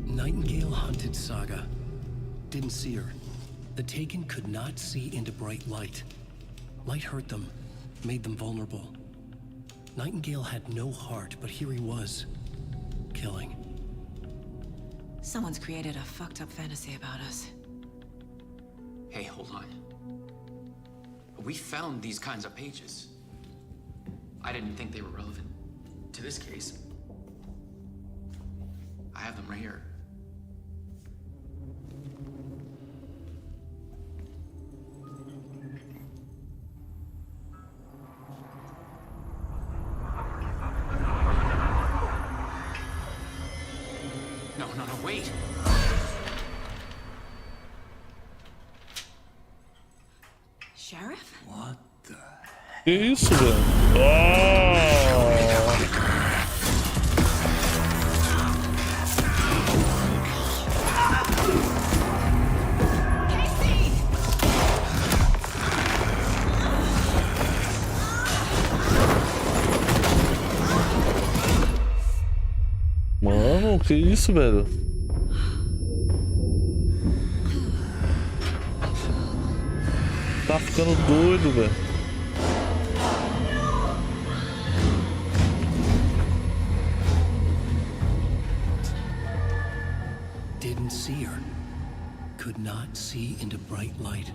Nightingale hunted Saga. Didn't see her. The Taken could not see into bright light. Light hurt them, made them vulnerable. Nightingale had no heart, but here he was, killing. Someone's created a fucked up fantasy about us. Hey, hold on. We found these kinds of pages. I didn't think they were relevant to this case. I have them right here. No, wait. Sheriff? What the? Que isso, velho? Oh! Mano, que isso, velho? Tá ficando doido, velho. Didn't see her. Could not see into bright light.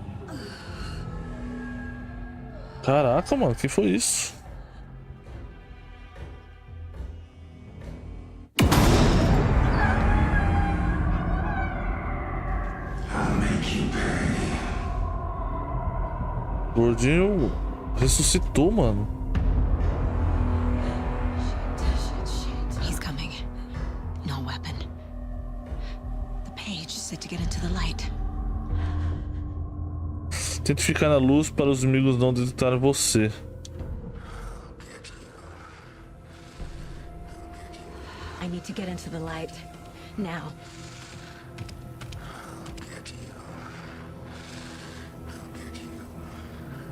Caraca, mano, que foi isso? O gordinho ressuscitou, mano. He's coming. No weapon. The page said to get into the light. Tente ficar na luz para os amigos não detectarem você. I need to get into the light. Now.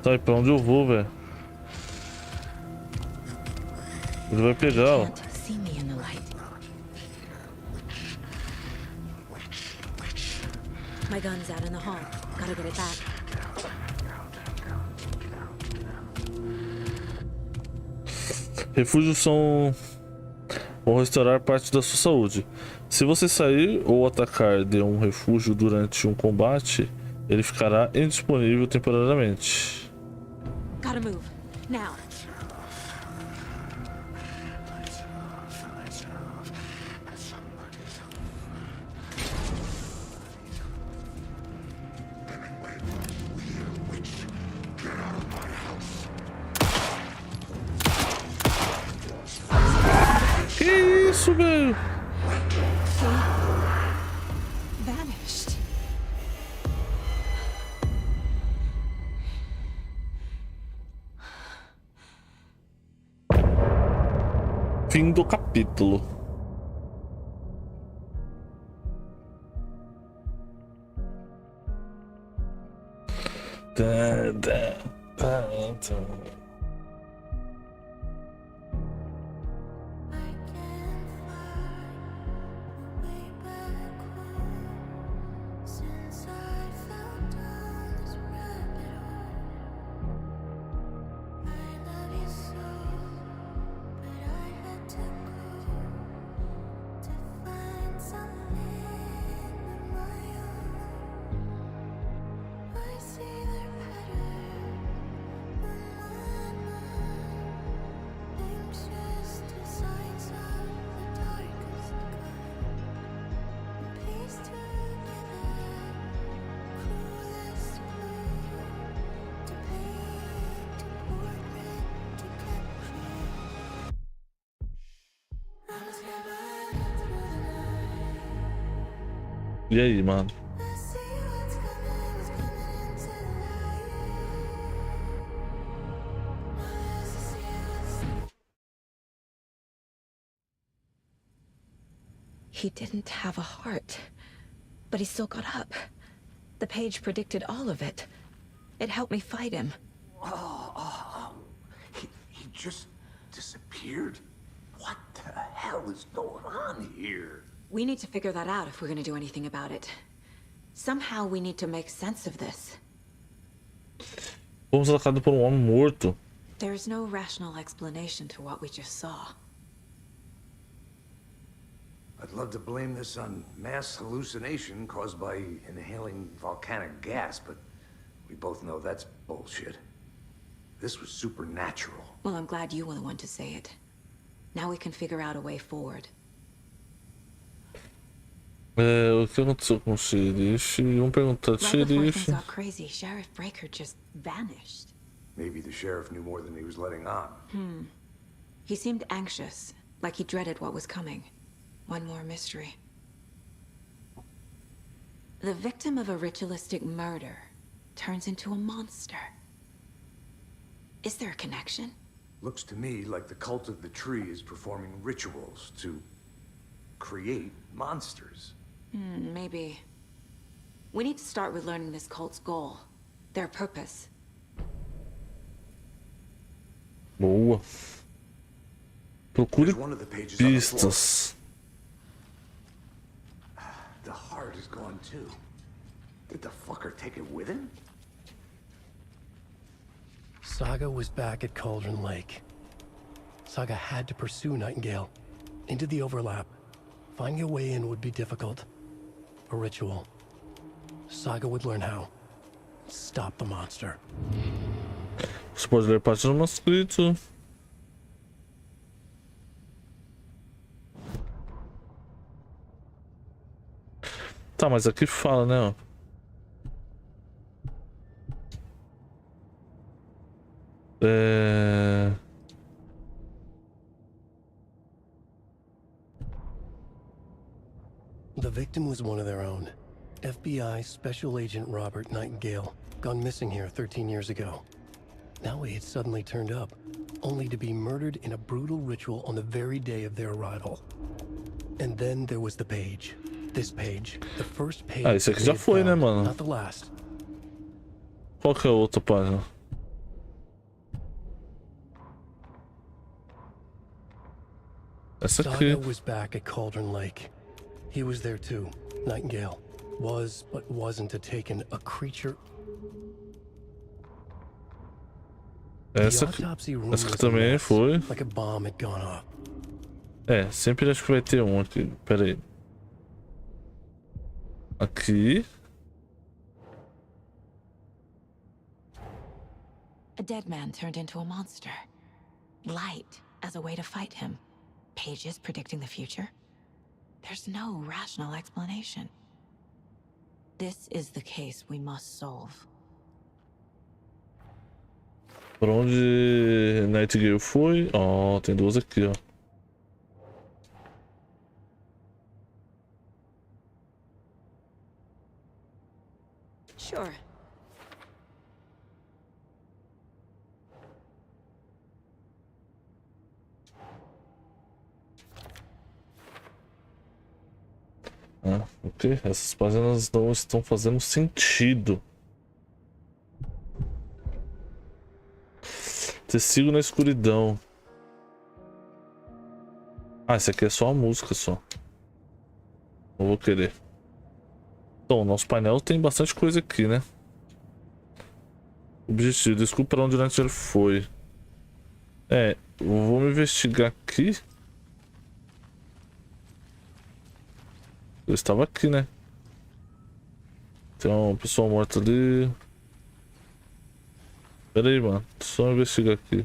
Tá, e pra onde eu vou, velho? Ele vai pegar, ó. See me in the light. My gun's out in the hall. Gotta get it back. Refúgios vão restaurar parte da sua saúde. Se você sair ou atacar de um refúgio durante um combate, ele ficará indisponível temporariamente. Gotta move. Now. Que isso, velho? Vanished. Fim do capítulo. E aí, mano? He didn't have a heart, but he still got up. The page predicted all of it. It helped me fight him. He just disappeared? What the hell is going on here? We need to figure that out if we're gonna do anything about it. Somehow we need to make sense of this. Fomos atacados por homem morto. There's no rational explanation to what we just saw. I'd love to blame this on mass hallucination caused by inhaling volcanic gas, but we both know that's bullshit. This was supernatural. Well, I'm glad you were the one to say it. Now we can figure out a way forward. O que aconteceu com o xerife? Vamos perguntar ao Right before things xerife. got crazy, Sheriff Breaker just vanished. Maybe the sheriff knew more than he was letting on. He seemed anxious, like he dreaded what was coming. One more mystery. The victim of a ritualistic murder turns into a monster. Is there a connection? Looks to me like the cult of the tree is performing rituals to create monsters. Maybe. We need to start with learning this cult's goal. Their purpose. Boa. Procure There's one of the pages on the floor. pistas. The heart is gone too. Did the fucker take it with him? Saga was back at Cauldron Lake. Saga had to pursue Nightingale into the overlap. Finding a way in would be difficult. A ritual. Saga would learn how. Stop the monster. Você pode ler parte do manuscrito. Tá, mas aqui fala, né? Ó. The victim was one of their own. FBI Special Agent Robert Nightingale, gone missing here 13 years ago. Now he had suddenly turned up, only to be murdered in a brutal ritual on the very day of their arrival. And then there was the page. This page. The first page. Isso aqui já foi, né, mano? Not the last. Qual que é a outra página? Essa aqui. Saga was back at Cauldron Lake. He was there too. Nightingale was, but wasn't a taken, a creature. Essa aqui também foi. Like a bomb had gone off. Sempre acho que vai ter um aqui. Pera aí. Aqui. A dead man turned into a monster. Light as a way to fight him. Pages predicting the future. There's no rational explanation. This is the case we must solve. Por onde Nightingale foi? Ó, tem duas aqui, ó. Sure. Ok. Essas páginas não estão fazendo sentido. Tecido na escuridão. Esse aqui é só a música só. Não vou querer. Então, nosso painel tem bastante coisa aqui, né? Objetivo, desculpa para onde o Nightingale foi. Vamos investigar aqui. Eu estava aqui, né? Tem uma pessoa morta ali. Pera aí, mano. Só investigar aqui.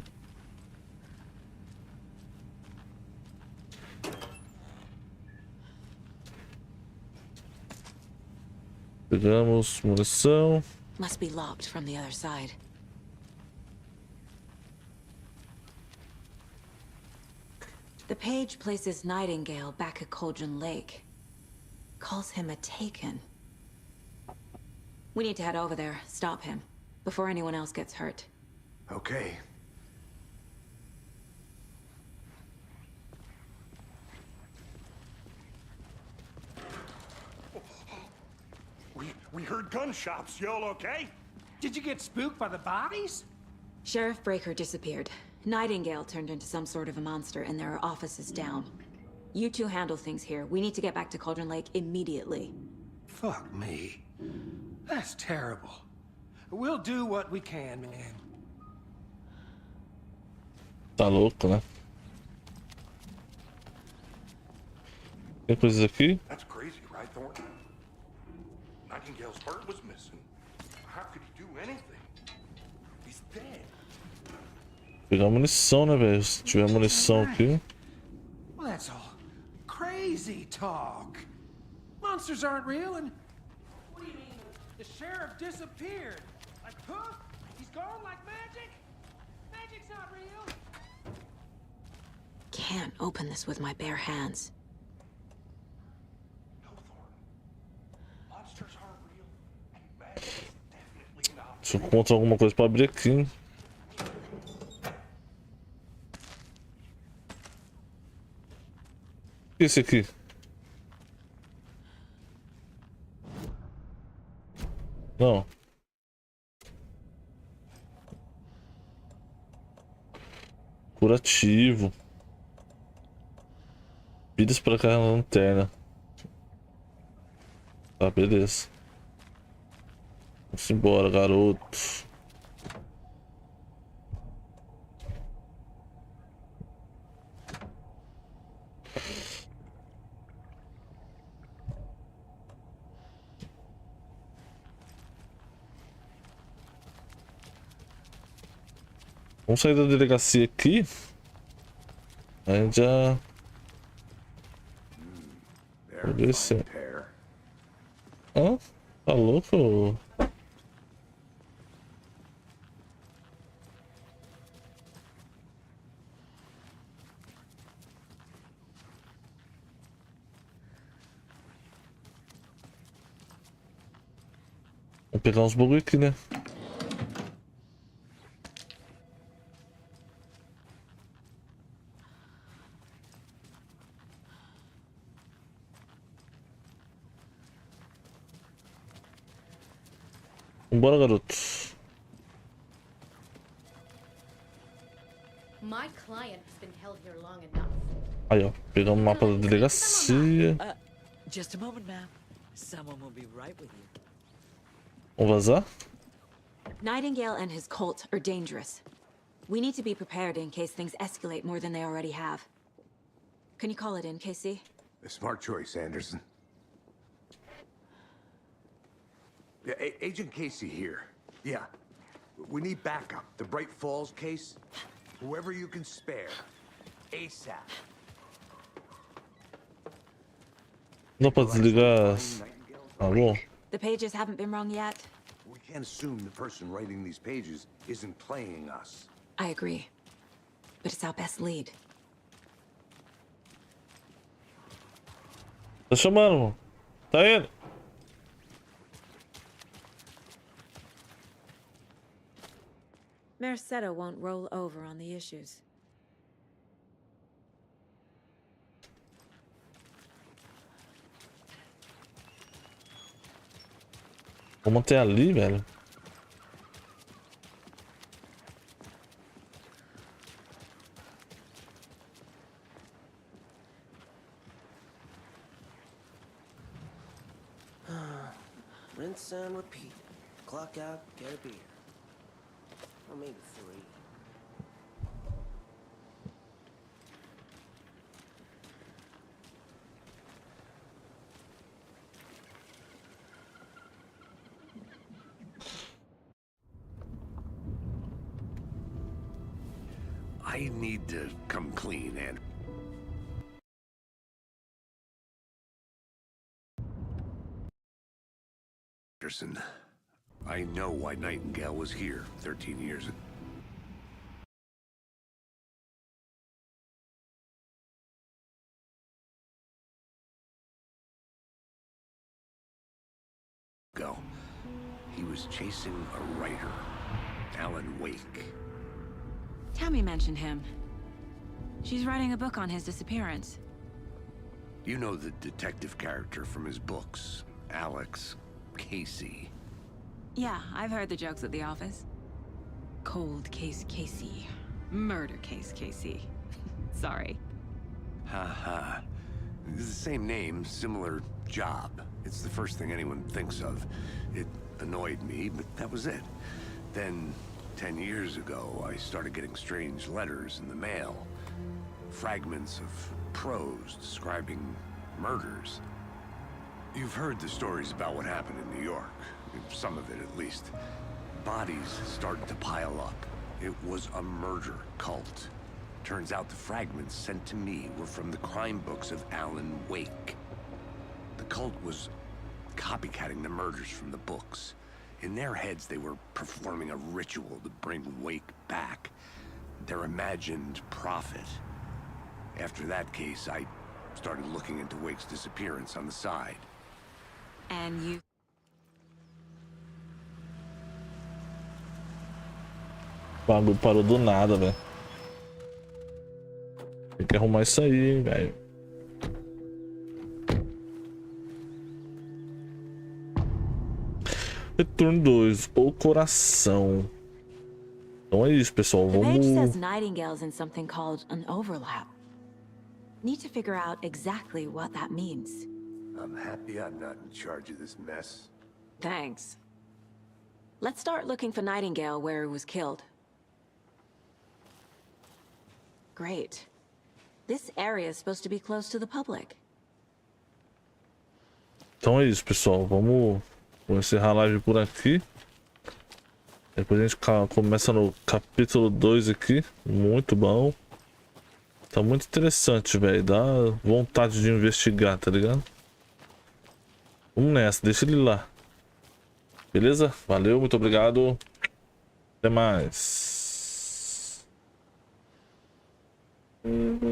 Pegamos munição. Must be locked from the other side. The page places Nightingale back at Cauldron Lake. Calls him a Taken. We need to head over there, stop him, before anyone else gets hurt. Okay. We heard gunshots. Y'all okay? Did you get spooked by the bodies? Sheriff Breaker disappeared. Nightingale turned into some sort of a monster, and there are offices down. You two handle things here. We need to get back to Cauldron Lake immediately. Fuck me. That's terrible. We'll do what we can, man. Tá louco, né? Tem coisas aqui? That's crazy, right, Thornton? Nightingale's heart was missing. How could he do anything? He's dead. Pegar munição, né, velho? Se tiver munição aqui. Well, that's all crazy talk. Monsters aren't real, and what do you mean? The sheriff disappeared. Like poof? He's gone like magic? Magic's not real. Can't open this with my bare hands. Monsters aren't real, and magic's definitely not. Se eu encontro alguma coisa pra abrir aqui. Hein? Esse aqui. Não. Curativo. Vidas para carregar na lanterna. Tá, beleza. Vamos embora, garoto. Vamos sair da delegacia aqui. A gente já... Vou descer. Hã? Tá louco? Vou pegar uns bagulho aqui, né? Vambora, garoto. My client has been held here long enough. Aí, ó. Pegar um mapa da delegacia. Just a moment, ma'am. Someone will be right with you. Vamos vazar? Nightingale and his cult are dangerous. We need to be prepared in case things escalate more than they already have. Can you call it in, Casey? A smart choice, Anderson. Yeah, Agent Casey here. Yeah. We need backup. The Bright Falls case. Whoever you can spare. ASAP. Não pode desligar. Alô? The pages haven't been wrong yet. We can't assume the person writing these pages isn't playing us. I agree. But it's our best lead. Tá chamando, mano. Tá indo. Mercado won't roll over on the issues. Vou manter ali, velho. Rinse and repeat. Clock out, get a beer. Or maybe 3. I need to come clean, Anderson. I know why Nightingale was here 13 years ago. he was chasing a writer, Alan Wake. Tammy mentioned him. She's writing a book on his disappearance. You know the detective character from his books, Alex Casey. Yeah, I've heard the jokes at the office. Cold case Casey. Murder case Casey. Sorry. Ha. It's the same name, similar job. It's the first thing anyone thinks of. It annoyed me, but that was it. Then, 10 years ago, I started getting strange letters in the mail. Fragments of prose describing murders. You've heard the stories about what happened in New York. Some of it, at least. Bodies started to pile up. It was a murder cult. Turns out the fragments sent to me were from the crime books of Alan Wake. The cult was copycatting the murders from the books. In their heads, they were performing a ritual to bring Wake back. Their imagined prophet. After that case, I started looking into Wake's disappearance on the side. And you... O bagulho parou do nada, velho. Tem que arrumar isso aí, hein, velho. Retorno 2, o coração. Então é isso, pessoal. The page says Vamos... Nightingale's in something called an overlap. Need to figure out exactly what that means. I'm happy I'm not in charge of this mess. Thanks. Let's start looking for Nightingale where he was killed. Great. This area is supposed to be close to the public. Então é isso, pessoal. Vamos encerrar a live por aqui. Depois a gente começa no capítulo 2 aqui. Muito bom. Tá muito interessante, velho. Dá vontade de investigar, tá ligado? Vamos nessa, deixa ele lá. Beleza? Valeu, muito obrigado. Até mais.